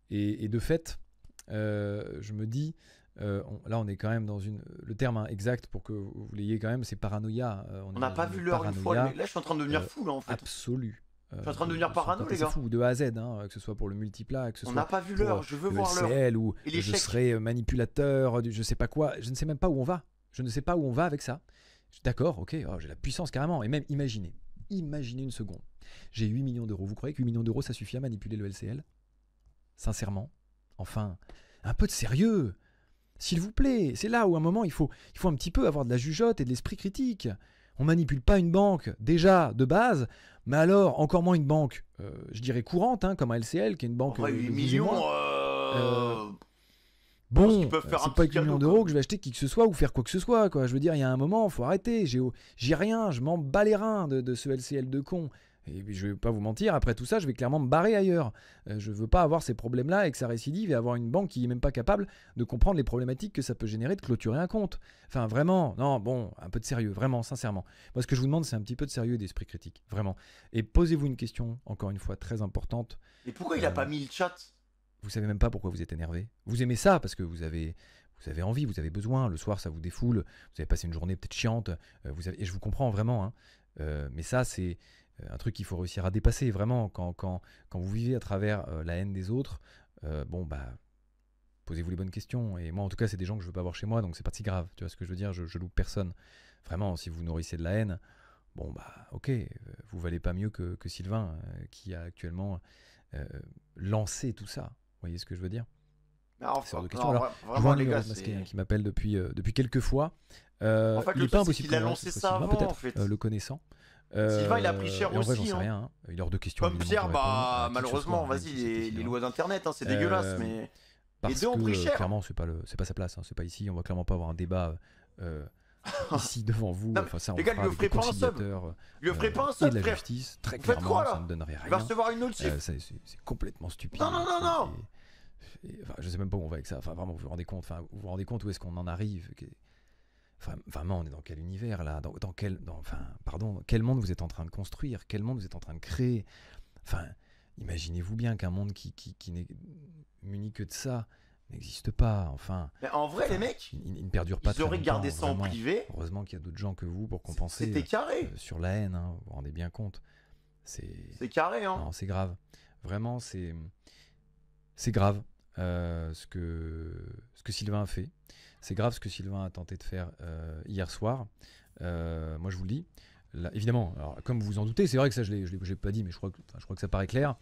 Et de fait, je me dis. Là, on est quand même dans le terme exact pour que vous l'ayez quand même, c'est paranoïa. On n'a pas vu l'heure une fois. Là, je suis en train de devenir fou là en fait. Absolu. Je suis en train de devenir parano, les gars. C'est fou, de A à Z, hein, que ce soit pour le multiplat, que ce soit. On n'a pas vu l'heure. Je veux voir l'heure. Ou je serai manipulateur, je sais pas quoi. Je ne sais même pas où on va. Je ne sais pas où on va avec ça. D'accord, ok. Oh, j'ai la puissance carrément. Et même imaginez une seconde. J'ai 8 millions d'euros. Vous croyez que 8 millions d'euros, ça suffit à manipuler le LCL? Sincèrement. Enfin, un peu de sérieux. S'il vous plaît, c'est là où à un moment il faut un petit peu avoir de la jugeote et de l'esprit critique. On manipule pas une banque déjà de base, mais alors encore moins une banque, je dirais courante, hein, comme un LCL, qui est une banque. 8 millions. Bon, c'est pas 8 millions d'euros que je vais acheter qui que ce soit ou faire quoi que ce soit, quoi. Je veux dire, il y a un moment, faut arrêter. J'ai rien, je m'en bats les reins de ce LCL de con. Et puis, je vais pas vous mentir, après tout ça, je vais clairement me barrer ailleurs. Je veux pas avoir ces problèmes-là et que ça récidive et avoir une banque qui est même pas capable de comprendre les problématiques que ça peut générer de clôturer un compte. Enfin, vraiment, non, bon, un peu de sérieux, vraiment, sincèrement. Moi, ce que je vous demande, c'est un petit peu de sérieux et d'esprit critique, vraiment. Et posez-vous une question, encore une fois, très importante. Et pourquoi il a pas mis le chat? Vous savez même pas pourquoi vous êtes énervé. Vous aimez ça parce que vous avez envie, vous avez besoin. Le soir, ça vous défoule. Vous avez passé une journée peut-être chiante. Et je vous comprends vraiment. Hein. Mais ça, c'est un truc qu'il faut réussir à dépasser vraiment quand vous vivez à travers la haine des autres. Bon bah posez-vous les bonnes questions, et moi en tout cas c'est des gens que je veux pas avoir chez moi, donc c'est pas si grave, tu vois ce que je veux dire, je loupe personne vraiment. Si vous nourrissez de la haine, bon bah ok, vous valez pas mieux que Sylvain qui a actuellement lancé tout ça, vous voyez ce que je veux dire. C'est hors de question. Alors, je vois un numéro masqué qui m'appelle depuis quelques fois. En fait, il n'est pas impossible qu'il a lancé ça avant, peut-être, en fait. le connaissant. Sylvain, il a pris cher en vrai, aussi. J'en sais rien. Hein. Il est hors de question. Comme Pierre, bah malheureusement, vas-y, les lois d'internet, hein, c'est dégueulasse, mais parce les deux ont pris cher. Clairement, c'est pas sa place. Hein, c'est pas ici. On va clairement pas avoir un débat ici devant vous. Non, enfin, ça, les gars, lui offrez pas un sub. Lui offrez pas un sub, et de la frère. justice, très clairement, ça ne donnerait rien. Il va recevoir une autre c'est complètement stupide. Non. Enfin, je sais même pas où on va avec ça. Enfin, vraiment, vous vous rendez compte où est-ce qu'on en arrive? Enfin, vraiment, on est dans quel univers là? Quel monde vous êtes en train de construire? Quel monde vous êtes en train de créer? Enfin, imaginez-vous bien qu'un monde qui n'est muni que de ça, n'existe pas. Enfin, Mais en vrai, les mecs, il ne perdure pas très ils auraient longtemps, gardé ça en vraiment. privé. Heureusement qu'il y a d'autres gens que vous pour compenser C'était carré. sur la haine, hein, vous vous rendez bien compte. C'est carré, hein. Non, c'est grave. Vraiment, c'est grave ce que Sylvain a fait. C'est grave ce que Sylvain a tenté de faire hier soir. Moi, je vous le dis. Là, évidemment, alors, comme vous vous en doutez, c'est vrai que ça, je l'ai pas dit, mais je crois que ça paraît clair.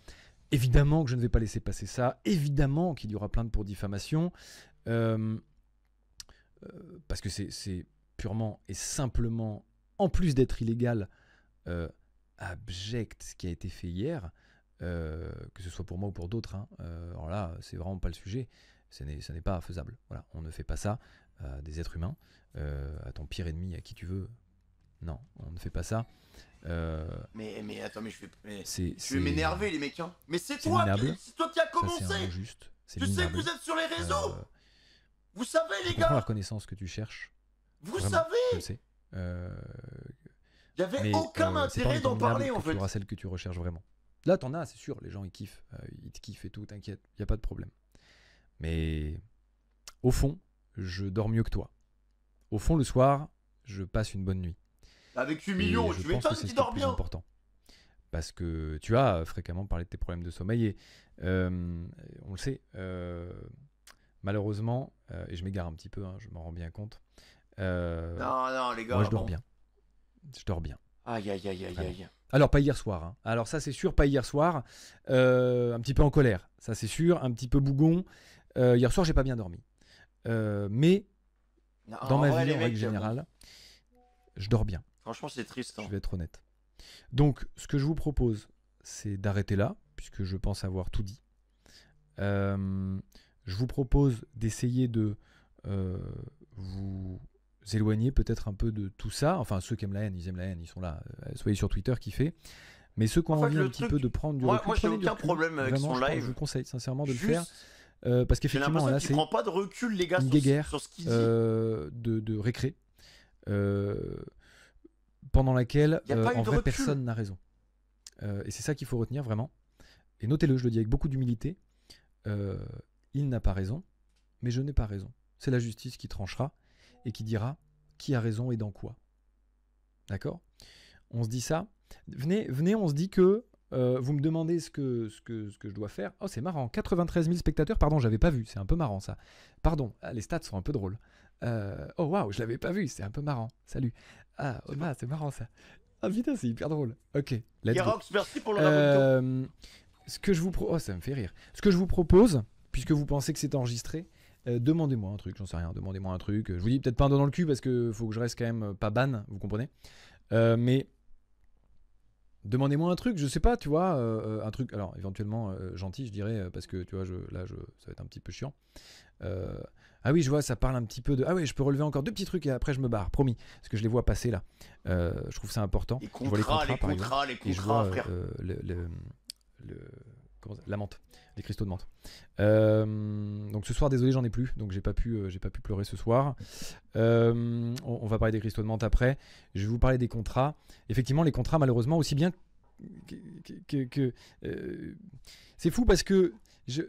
Évidemment que je ne vais pas laisser passer ça. Évidemment qu'il y aura plainte pour diffamation. Parce que c'est purement et simplement, en plus d'être illégal, abject ce qui a été fait hier, que ce soit pour moi ou pour d'autres. Hein. Alors là, c'est vraiment pas le sujet. Ça n'est pas faisable. Voilà, on ne fait pas ça à des êtres humains, à ton pire ennemi, à qui tu veux. Non, on ne fait pas ça. Mais attends, mais je C'est vais m'énerver, les mecs. Hein. Mais c'est c'est toi, minable. c'est toi qui as Ça, commencé. c'est injuste. C'est Tu sais que minable. vous êtes sur les réseaux. Vous savez, Je les comprends la gars. reconnaissance que tu cherches. Vous Vraiment, je savez. le sais. Il y avait Mais aucun c'est pas intérêt d'en parler, en que fait. tu auras celle que tu recherches vraiment. Là, t'en as, c'est sûr. Les gens, ils kiffent. Ils te kiffent et tout, t'inquiète. Il n'y a pas de problème. Mais au fond, je dors mieux que toi. Au fond, le soir, je passe une bonne nuit. Avec 8 Et millions, je tu pense m'étonnes que c'est qu'il ce qui est dort le plus bien. important. Parce que tu as fréquemment parlé de tes problèmes de sommeil et on le sait, malheureusement, et je m'égare un petit peu, hein, je m'en rends bien compte. Non, les gars. Moi, je dors bon. bien. Je dors bien. Aïe, aïe, aïe, aïe, Vraiment. aïe. Alors, pas hier soir. Hein. Alors, ça, c'est sûr, pas hier soir. Un petit peu en colère. Ça, c'est sûr. Un petit peu bougon. Hier soir, j'ai pas bien dormi. Mais Non, dans en ma vrai, vie, les en mecs, règle générale, je dors bien. Franchement, c'est triste. Hein. Je vais être honnête. Donc, ce que je vous propose, c'est d'arrêter là, puisque je pense avoir tout dit. Je vous propose d'essayer de vous éloigner peut-être un peu de tout ça. Enfin, ceux qui aiment la haine, ils aiment la haine, ils sont là. Soyez sur Twitter, kiffez. Mais ceux qui ont En fait, envie le un petit truc- peu de prendre du Moi, recul, j'ai prenez du aucun recul. problème avec Vraiment, son je live. vous conseille sincèrement de le Juste, faire. Parce j'ai qu'effectivement, l'impression là, qu'il c'est prend pas de recul, les gars, une sur guéguerre ce qu'il dit. de récré. Pendant laquelle, Y a pas eu en de vrai, recul. personne n'a raison. Et c'est ça qu'il faut retenir vraiment. Et notez-le, je le dis avec beaucoup d'humilité. Il n'a pas raison, mais je n'ai pas raison. C'est la justice qui tranchera et qui dira qui a raison et dans quoi. D'accord ? On se dit ça. Venez, on se dit que vous me demandez ce que je dois faire. Oh, c'est marrant. 93 000 spectateurs. Pardon, j'avais pas vu. C'est un peu marrant ça. Pardon, les stats sont un peu drôles. Oh waouh, je l'avais pas vu. C'est un peu marrant. Salut. Ah, Oma, c'est marrant ça. Ah putain, c'est hyper drôle. Ok, let's go. Yerox, merci pour le rabonnement. Ce que je vous oh, ça me fait rire. Ce que je vous propose, puisque vous pensez que c'est enregistré, demandez-moi un truc, j'en sais rien, demandez-moi un truc. Je vous dis peut-être pas un doigt dans le cul parce que faut que je reste quand même pas ban, vous comprenez. Mais demandez-moi un truc, je sais pas, tu vois, un truc, alors éventuellement gentil, je dirais, parce que tu vois, ça va être un petit peu chiant. Ah oui, je vois, ça parle un petit peu de. Ah oui, je peux relever encore 2 petits trucs et après je me barre, promis, parce que je les vois passer là. Je trouve ça important. Les Je vois contrats, les et je contrats, vois frère. la menthe, les cristaux de menthe. Donc ce soir, désolé, j'en ai plus, donc j'ai pas pu pleurer ce soir. On va parler des cristaux de menthe après. Je vais vous parler des contrats. Effectivement, les contrats, malheureusement, aussi bien que c'est fou parce que je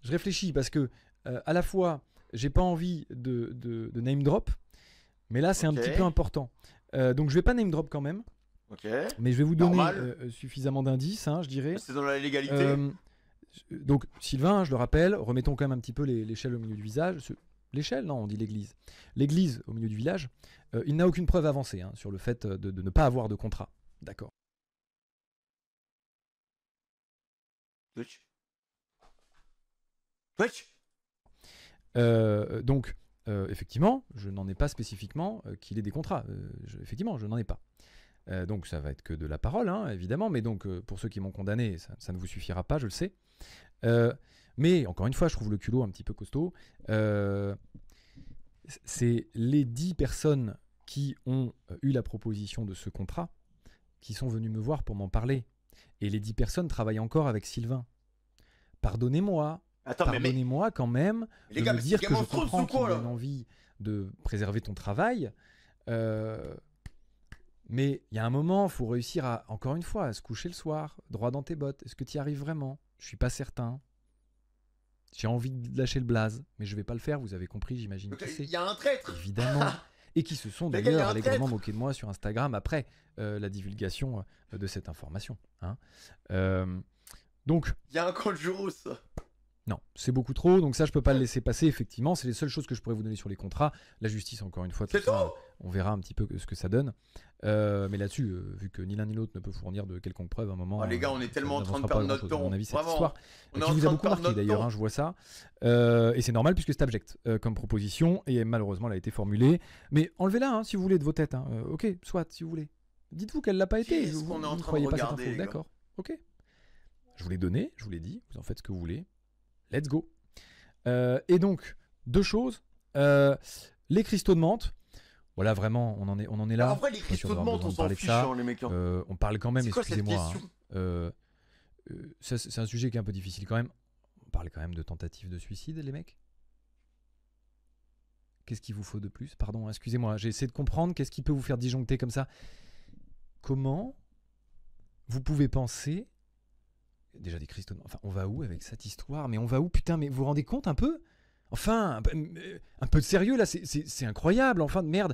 réfléchis parce que à la fois j'ai pas envie de name drop, mais là c'est un petit peu important. Donc je vais pas name drop quand même. Ok. Mais je vais vous donner suffisamment d'indices, hein, je dirais. C'est dans la légalité. Donc Sylvain, hein, je le rappelle, remettons quand même un petit peu l'échelle au milieu du visage. L'échelle, non, on dit l'église. L'église au milieu du village, il n'a aucune preuve avancée hein, sur le fait de ne pas avoir de contrat. D'accord. Twitch. Donc, effectivement, je n'en ai pas spécifiquement qu'il ait des contrats. Effectivement, je n'en ai pas. Donc ça va être que de la parole, hein, évidemment, mais donc pour ceux qui m'ont condamné, ça ne vous suffira pas, je le sais. Mais encore une fois, je trouve le culot un petit peu costaud. C'est les 10 personnes qui ont eu la proposition de ce contrat qui sont venues me voir pour m'en parler. Et les 10 personnes travaillent encore avec Sylvain. Pardonnez-moi. Pardonnez-moi quand même de me dire que je comprends qu'il y a une envie de préserver ton travail. Mais il y a un moment, il faut réussir à, encore une fois, à se coucher le soir, droit dans tes bottes. Est-ce que tu y arrives vraiment ? Je suis pas certain. J'ai envie de lâcher le blaze, mais je vais pas le faire, vous avez compris, j'imagine. Il y a un traître. Évidemment. Et qui se sont Les gars, il y a d'ailleurs un allègrement traître. moqués de moi sur Instagram après la divulgation de cette information. Hein. Donc, Il y a un Conjurous. non, c'est beaucoup trop, donc ça je peux pas le laisser passer, effectivement, c'est les seules choses que je pourrais vous donner sur les contrats. La justice, encore une fois, tout C'est ça, tout. on verra un petit peu ce que ça donne. Mais là-dessus, vu que ni l'un ni l'autre ne peut fournir de quelconque preuve à un moment... Oh, les gars, on est ça tellement en train de n'avancera pas perdre notre grand-chose. À temps. mon avis, cette Vraiment. histoire, On est qui en vous a train de beaucoup perdre marqué notre d'ailleurs, temps. hein, je vois ça. Et c'est normal puisque c'est abject comme proposition, et malheureusement elle a été formulée. Mais enlevez-la hein, si vous voulez de vos têtes. Hein. Ok, soit, si vous voulez. Dites-vous qu'elle l'a pas été. Qu'est-ce Vous qu'on est en ne train croyez de pas cette regarder, info. les gars. D'accord, ok. Je vous l'ai donné, je vous l'ai dit, vous en faites ce que vous voulez. Let's go. Et donc, deux choses. Les cristaux de menthe. Voilà, vraiment, on en est là. En vrai, les Je suis pas sûr cristaux de d'avoir menthe, besoin on de s'en parler de fiche, ça. hein, les mecs. On parle quand même, C'est quoi cette excusez-moi. question Ça, c'est un sujet qui est un peu difficile quand même. On parle quand même de tentative de suicide, les mecs. Qu'est-ce qu'il vous faut de plus? Pardon, excusez-moi, j'ai essayé de comprendre qu'est-ce qui peut vous faire disjoncter comme ça. Comment vous pouvez penser... Déjà des cristaux... Enfin, on va où avec cette histoire? Mais on va où? Putain, mais vous vous rendez compte un peu? Enfin, un peu de sérieux là, c'est incroyable, enfin de merde.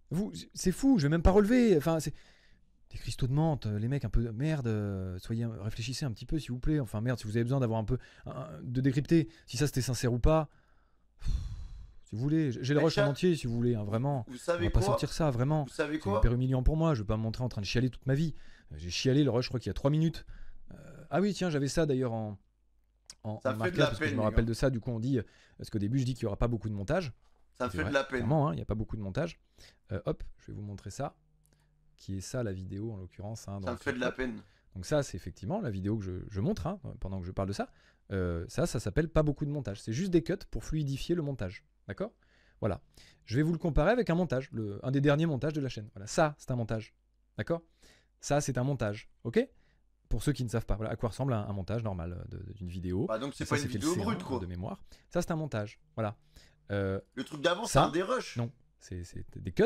Vous, c'est fou, je vais même pas relever. Enfin, c'est... Des cristaux de menthe, les mecs, un peu de merde, réfléchissez un petit peu s'il vous plaît. Enfin merde, si vous avez besoin d'avoir un peu... de décrypter si ça c'était sincère ou pas. Si vous voulez, j'ai le rush en entier si vous voulez, hein, vraiment. Vous On savez va pas quoi? sortir ça, vraiment. Vous savez C'est quoi? hyper humiliant pour moi, je vais pas me montrer en train de chialer toute ma vie. J'ai chialé le rush, je crois qu'il y a 3 minutes. Ah oui, tiens, j'avais ça d'ailleurs en Ça fait marquage, de la parce que je peine, me les rappelle gars. de ça, du coup on dit, parce qu'au début je dis qu'il y aura pas beaucoup de montage. Ça me C'est fait vrai, de la peine. clairement, hein, il n'y a pas beaucoup de montage. Hop, je vais vous montrer ça, qui est ça la vidéo en l'occurrence. Hein, dans Ça me le fait de la clip. peine. Donc ça, c'est effectivement la vidéo que je montre hein, pendant que je parle de ça. Ça s'appelle pas beaucoup de montage. C'est juste des cuts pour fluidifier le montage. D'accord? Voilà. Je vais vous le comparer avec un montage, un des derniers montages de la chaîne. Voilà, ça, c'est un montage. D'accord? Ça, c'est un montage. Ok? Pour ceux qui ne savent pas, voilà à quoi ressemble un montage normal d'une vidéo. Bah donc c'est Ça, pas une c'était le vidéo C1 brute, quoi. de mémoire. Ça, c'est un montage. Voilà. Le truc d'avant, c'est ça, un dérush. non. C'est des cuts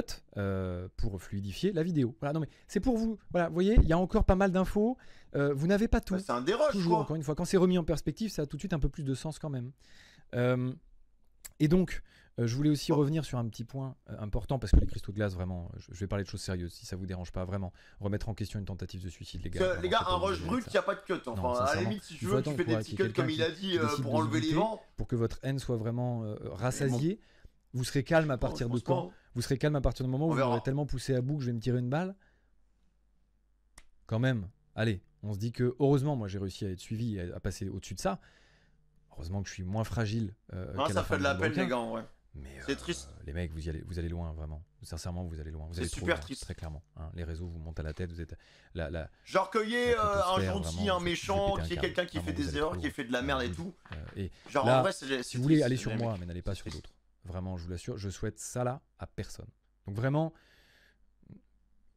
pour fluidifier la vidéo. Voilà, non mais c'est pour vous. Voilà, vous voyez, il y a encore pas mal d'infos. Vous n'avez pas tout. Bah, c'est un dérush, Toujours, quoi. encore une fois, quand c'est remis en perspective, ça a tout de suite un peu plus de sens quand même. Et donc, je voulais aussi revenir sur un petit point important, parce que les cristaux de glace, vraiment, je vais parler de choses sérieuses, si ça vous dérange pas, vraiment. Remettre en question une tentative de suicide, les gars. Parce que, les gars, vraiment, un c'est pas rush obligé brut, d'être il n'y a pas de cut. Non, Enfin, à la sincèrement, limite, si tu il veux, faut tu attendre fais des qu'il petits y ait cuts quelqu'un comme il a dit qui décide pour de enlever vous les buter, vents. pour que votre haine soit vraiment rassasiée. Vous serez calme à partir Je de pense quand? pas. Vous serez calme à partir du moment où On vous verra. m'aurez tellement poussé à bout que je vais me tirer une balle? Quand même, allez, on se dit que heureusement, moi j'ai réussi à être suivi et à passer au-dessus de ça. Heureusement que je suis moins fragile. Non, qu'à ça la fin fait de la du peine, requin. les gars, en vrai. Mais C'est triste. les mecs, vous allez loin, vraiment. Sincèrement, vous allez loin. Vous C'est allez trop super loin, triste. très clairement. Hein. Les réseaux vous montent à la tête. Vous êtes la Genre qu'il y ait la un plutosphère, gentil, vraiment, un je vais méchant, péter un qu'il y ait câble. quelqu'un qui fait Vraiment, vous des allez erreurs, trop qui loin. fait de la merde et Oui. tout. Et Genre là, en vrai, c'est si vous voulez triste, aller sur les moi, mecs. mais n'allez pas C'est sur triste. d'autres. Vraiment, je vous l'assure, je souhaite ça là à personne. Donc vraiment,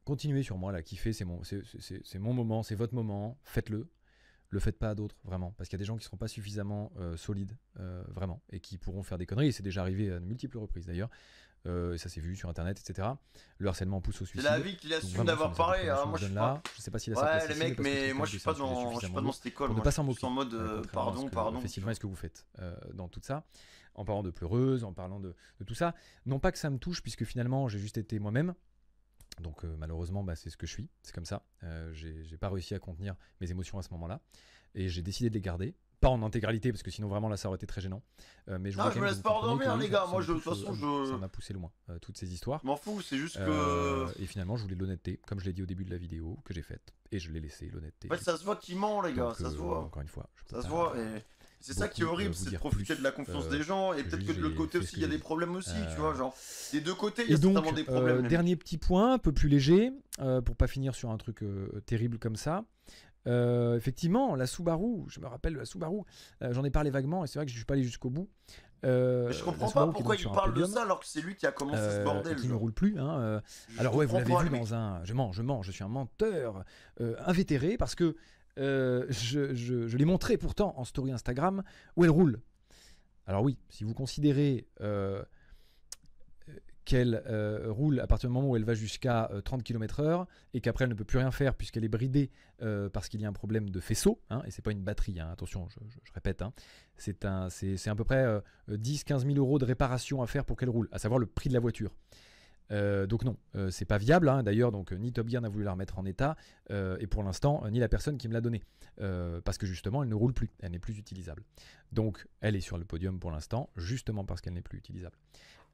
continuez sur moi là, kiffez, c'est mon moment, c'est votre moment, faites-le. Le faites pas à d'autres, vraiment. Parce qu'il y a des gens qui ne seront pas suffisamment solides, vraiment, et qui pourront faire des conneries. Et c'est déjà arrivé à de multiples reprises d'ailleurs. Et ça s'est vu sur internet, etc. Le harcèlement pousse au C'est suicide. la vie qu'il Donc assume vraiment, d'avoir sur les parlé. informations Moi, que je suis donne pas. là, je sais pas s'il a sa place Ouais, les ici, mecs, parce que je mais trouve moi, que je suis c'est pas un sujet dans suffisamment cette école. pour ne Moi, pas je s'en suis moquer. plus en mode Contrairement à pardon, ce que, pardon. effectivement, est-ce que vous faites dans tout ça, en parlant de pleureuse, en parlant de tout ça. Non pas que ça me touche, puisque finalement, j'ai juste été moi-même. Donc malheureusement, c'est ce que je suis, c'est comme ça. J'ai pas réussi à contenir mes émotions à ce moment-là. Et j'ai décidé de les garder. Pas en intégralité, parce que sinon vraiment là ça aurait été très gênant. Mais je Non, voulais je quand me même laisse que pas vous compreniez endormir, que les oui, gars. ça Moi, me de toute touche, façon, ça je m'a poussé loin, toutes ces histoires. m'en fous. C'est juste que. Et finalement, je voulais de l'honnêteté, comme je l'ai dit au début de la vidéo que j'ai faite. Et je l'ai laissé, l'honnêteté. En fait, ça se voit qu'il ment, les gars. Donc, Ça se voit. Encore une fois, je peux Ça se pas voit. Et c'est ça qui est beaucoup, horrible, vous c'est de dire profiter plus, de la confiance des gens. Et que peut-être que de j'ai l'autre côté fait ce aussi, que il y a j'ai des dit. problèmes aussi, tu vois. Genre, des deux côtés, il y Et a donc, certainement des problèmes. les mecs. dernier petit point, un peu plus léger, pour pas finir sur un truc terrible comme ça. Effectivement, la Subaru, je me rappelle de la Subaru, j'en ai parlé vaguement et c'est vrai que je suis pas allé jusqu'au bout. Mais je comprends pas pourquoi il parle de ça alors que c'est lui qui a commencé ce bordel. qui ne genre. roule plus. Hein, Je alors ouais, vous comprends l'avez pas, vu le mec. dans un... Je mens, je suis un menteur invétéré parce que je l'ai montré pourtant en story Instagram où elle roule. Alors oui, si vous considérez qu'elle roule à partir du moment où elle va jusqu'à 30 km/h et qu'après elle ne peut plus rien faire puisqu'elle est bridée parce qu'il y a un problème de faisceau, hein, et c'est pas une batterie, hein, attention, je répète, hein, c'est à peu près 10-15 000 euros de réparation à faire pour qu'elle roule, à savoir le prix de la voiture. Donc non, c'est pas viable, hein. D'ailleurs, donc ni Top Gear n'a voulu la remettre en état, et pour l'instant ni la personne qui me l'a donnée, parce que justement elle ne roule plus, elle n'est plus utilisable. Donc elle est sur le podium pour l'instant, justement parce qu'elle n'est plus utilisable.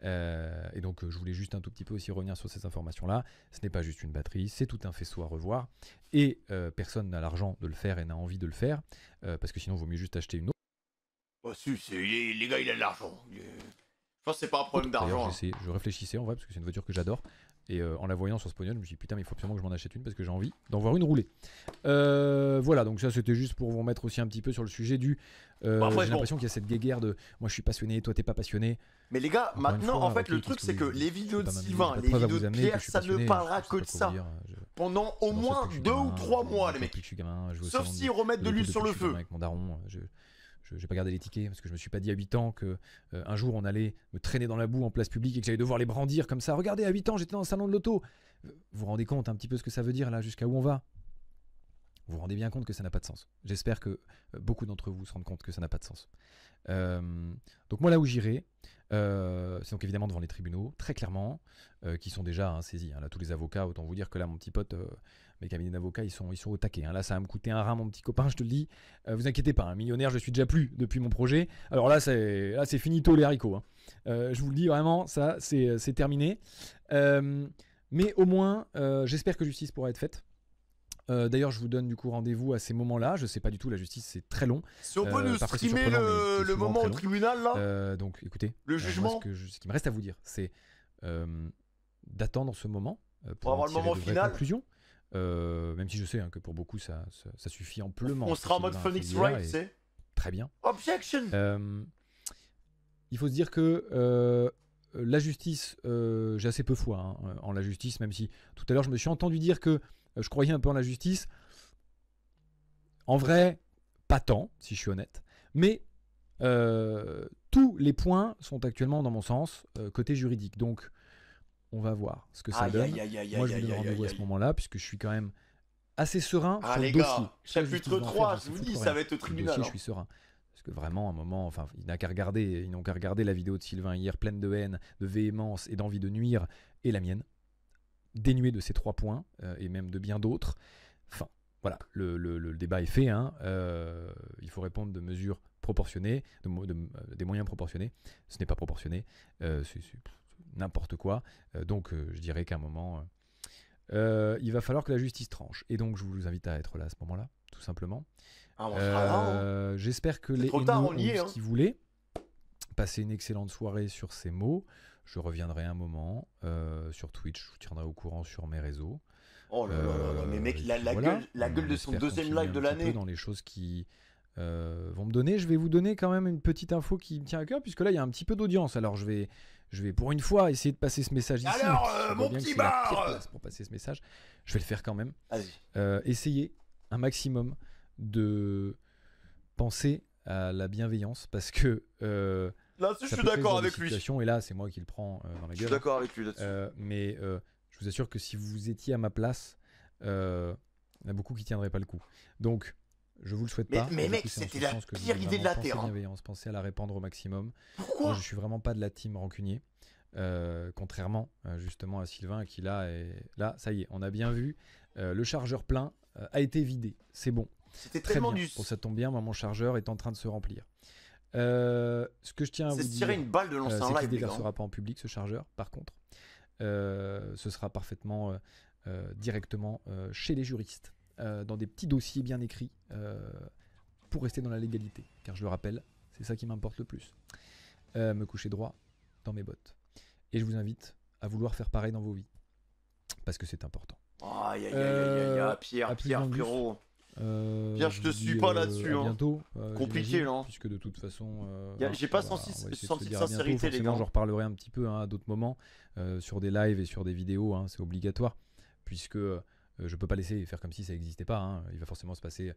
Et donc je voulais juste un tout petit peu aussi revenir sur ces informations-là. Ce n'est pas juste une batterie, c'est tout un faisceau à revoir, et personne n'a l'argent de le faire et n'a envie de le faire, parce que sinon il vaut mieux juste acheter une autre. Oh si, les gars, il a de l'argent. Je pense que c'est pas un problème d'argent. Je réfléchissais en vrai, parce que c'est une voiture que j'adore. Et en la voyant sur ce podium, je me suis dit putain, mais il faut absolument que je m'en achète une parce que j'ai envie d'en voir une rouler. Voilà, donc ça c'était juste pour vous remettre aussi un petit peu sur le sujet du. J'ai l'impression qu'il y a cette guéguerre de moi je suis passionné, toi t'es pas passionné. Mais les gars, encore maintenant, en fait, le truc c'est que les vidéos de Sylvain, les vidéos de Pierre, ça ne parlera que de ça. Pendant au moins 2 ou 3 mois, les mecs. Sauf s'ils remettent de l'huile sur le feu. Avec mon daron, j'ai pas gardé les tickets parce que je me suis pas dit à 8 ans que un jour on allait me traîner dans la boue en place publique et que j'allais devoir les brandir comme ça. Regardez, à 8 ans j'étais dans le salon de l'auto. Vous vous rendez compte un petit peu ce que ça veut dire là, jusqu'à où on va? Vous vous rendez bien compte que ça n'a pas de sens. J'espère que beaucoup d'entre vous se rendent compte que ça n'a pas de sens. Donc moi là où j'irai, c'est donc évidemment devant les tribunaux, très clairement, qui sont déjà saisis. Hein. Là tous les avocats, autant vous dire que là mon petit pote, mes cabinets d'avocats, ils sont au taquet. Hein. Là ça va me coûter un rein mon petit copain, je te le dis. Vous inquiétez pas, millionnaire je suis déjà plus depuis mon projet. Alors là c'est finito les haricots. Hein. Je vous le dis vraiment, ça c'est terminé. Mais au moins, j'espère que justice pourra être faite. D'ailleurs, je vous donne du coup rendez-vous à ces moments-là. Je sais pas du tout, la justice c'est très long. Si on peut nous streamer le moment au tribunal là. Donc écoutez, le jugement. Ce qui me reste à vous dire, c'est d'attendre ce moment pour avoir le moment final. Conclusion. Même si je sais que pour beaucoup ça suffit amplement. On sera en mode Phoenix Wright, tu sais. Très bien. Objection. Il faut se dire que la justice, j'ai assez peu foi en la justice, même si tout à l'heure je me suis entendu dire que je croyais un peu en la justice. En vrai, pas tant, si je suis honnête. Mais tous les points sont actuellement dans mon sens, côté juridique. Donc, on va voir ce que ça donne. Moi, je vous donne rendez-vous à ce moment-là, puisque je suis quand même assez serein sur le dossier. Chapitre 3, je vous dis, ça va être au tribunal. Je suis serein. Parce que vraiment, à un moment, enfin, ils n'ont qu'à regarder la vidéo de Sylvain hier, pleine de haine, de véhémence et d'envie de nuire, et la mienne, dénuée de ces 3 points, et même de bien d'autres. Enfin, voilà, le débat est fait. Il faut répondre de mesures proportionnées, des moyens proportionnés. Ce n'est pas proportionné, c'est n'importe quoi. Donc, je dirais qu'à un moment, il va falloir que la justice tranche. Et donc, je vous invite à être là à ce moment-là, tout simplement. J'espère que les haineux ont eu ce qu'ils voulaient. Passer une excellente soirée sur ces mots. Je reviendrai un moment sur Twitch, je vous tiendrai au courant sur mes réseaux. Oh là là, mais mec, la gueule de son deuxième live de l'année. Dans les choses qui vont me donner, je vais vous donner quand même une petite info qui me tient à cœur, puisque là il y a un petit peu d'audience. Alors je vais pour une fois essayer de passer ce message ici. Alors, mon petit bar pour passer ce message, je vais le faire quand même. Vas-y. Essayez un maximum de penser à la bienveillance, parce que là, je suis d'accord avec lui. Et là, c'est moi qui le prends dans la gueule. Je suis d'accord avec lui là-dessus. Mais je vous assure que si vous étiez à ma place, il y en a beaucoup qui tiendraient pas le coup. Donc, je vous le souhaite pas. Mais mec, c'était la pire idée de la Terre. Pensez à la répandre au maximum. Pourquoi ? Moi, je suis vraiment pas de la team rancunier. Contrairement justement à Sylvain qui là, ça y est, on a bien vu. Le chargeur plein a été vidé. C'est bon. C'était tellement bien. Bon, ça tombe bien, moi, mon chargeur est en train de se remplir. Ce que je tiens à vous dire, c'est tirer une balle de lancer un live. C'est qu'il ne déversera pas en public ce chargeur. Par contre, ce sera parfaitement directement chez les juristes, dans des petits dossiers bien écrits, pour rester dans la légalité. Car je le rappelle, c'est ça qui m'importe le plus. Me coucher droit dans mes bottes. Et je vous invite à vouloir faire pareil dans vos vies, parce que c'est important. Aïe, Pierre, frérot. Pierre, je te suis pas là-dessus. Bientôt. Compliqué là. Puisque de toute façon. J'ai pas senti de sincérité, les gars. J'en reparlerai un petit peu à d'autres moments sur des lives et sur des vidéos. C'est obligatoire. Puisque je peux pas laisser faire comme si ça n'existait pas. Hein. Il va forcément se passer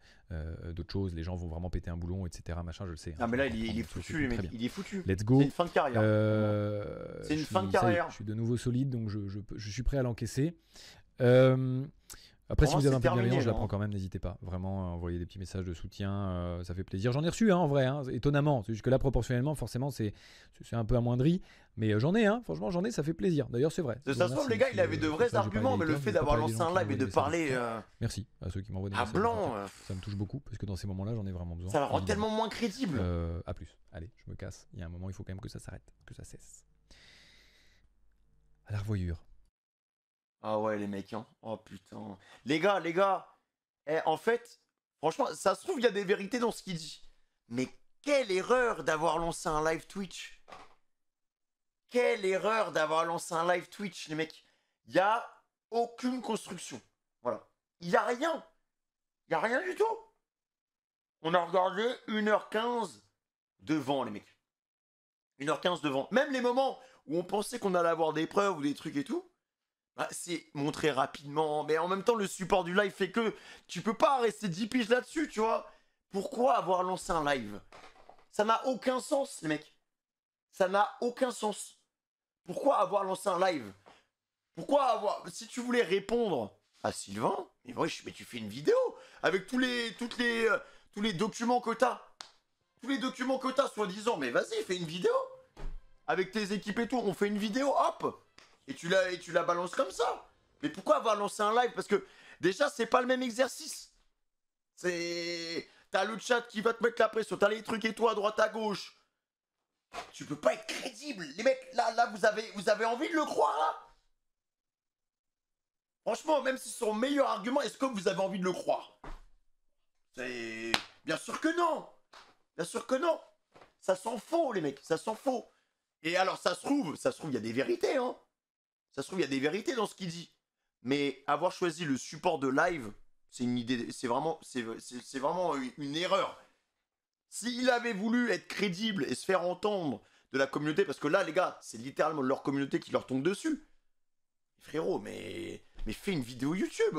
d'autres choses. Les gens vont vraiment péter un boulon, etc. Machin, je le sais. Ah, mais là, il est foutu, les mecs. Il est foutu. Let's go. C'est une fin de carrière. C'est une fin de carrière. Je suis de nouveau solide, donc je suis prêt à l'encaisser. Après, si vous avez un peu de bienveillance, je la prends quand même, n'hésitez pas. Vraiment, envoyez des petits messages de soutien, ça fait plaisir. J'en ai reçu, hein, en vrai, hein, étonnamment. C'est juste que là, proportionnellement, forcément, c'est un peu amoindri. Mais j'en ai, hein, franchement, j'en ai, ça fait plaisir. D'ailleurs, c'est vrai. De toute façon, les gars, il avait de vrais arguments, mais le fait d'avoir lancé un live et de parler. Merci à ceux qui m'envoient des messages. Blanc. Ça me touche beaucoup, parce que dans ces moments-là, j'en ai vraiment besoin. Ça la rend tellement moins crédible. À plus. Allez, je me casse. Il y a un moment, il faut quand même que ça s'arrête, que ça cesse. À la revoyure. Ah ouais, les mecs, hein. Oh putain. Les gars, en fait, franchement, ça se trouve, il y a des vérités dans ce qu'il dit. Mais quelle erreur d'avoir lancé un live Twitch. Quelle erreur d'avoir lancé un live Twitch, les mecs. Il n'y a aucune construction. Voilà. Il n'y a rien. Il n'y a rien du tout. On a regardé 1h15 devant, les mecs. 1h15 devant. Même les moments où on pensait qu'on allait avoir des preuves ou des trucs et tout, bah, c'est montré rapidement, mais en même temps le support du live fait que tu peux pas rester 10 piges là-dessus, tu vois. Pourquoi avoir lancé un live? Ça n'a aucun sens, les mecs. Ça n'a aucun sens. Pourquoi avoir lancé un live? Pourquoi avoir... Si tu voulais répondre à Sylvain, mais wesh, mais tu fais une vidéo avec tous les documents que t'as. Tous les documents que t'as, soi-disant, mais vas-y, fais une vidéo. Avec tes équipes et tout, on fait une vidéo, hop. Et tu la balances comme ça. Mais pourquoi avoir lancé un live? Parce que déjà, c'est pas le même exercice. T'as le chat qui va te mettre la pression. T'as les trucs et tout à droite, à gauche. Tu peux pas être crédible. Les mecs, là, vous avez envie de le croire, là? Franchement, même si c'est son meilleur argument, est-ce que vous avez envie de le croire? Bien sûr que non. Bien sûr que non. Ça s'en faut, les mecs. Ça s'en faut. Et alors, ça se trouve, il y a des vérités, hein. Ça se trouve, il y a des vérités dans ce qu'il dit. Mais avoir choisi le support de live, c'est une idée, c'est vraiment une erreur. S'il avait voulu être crédible et se faire entendre de la communauté, parce que là, les gars, c'est littéralement leur communauté qui leur tombe dessus. Frérot, mais fais une vidéo YouTube.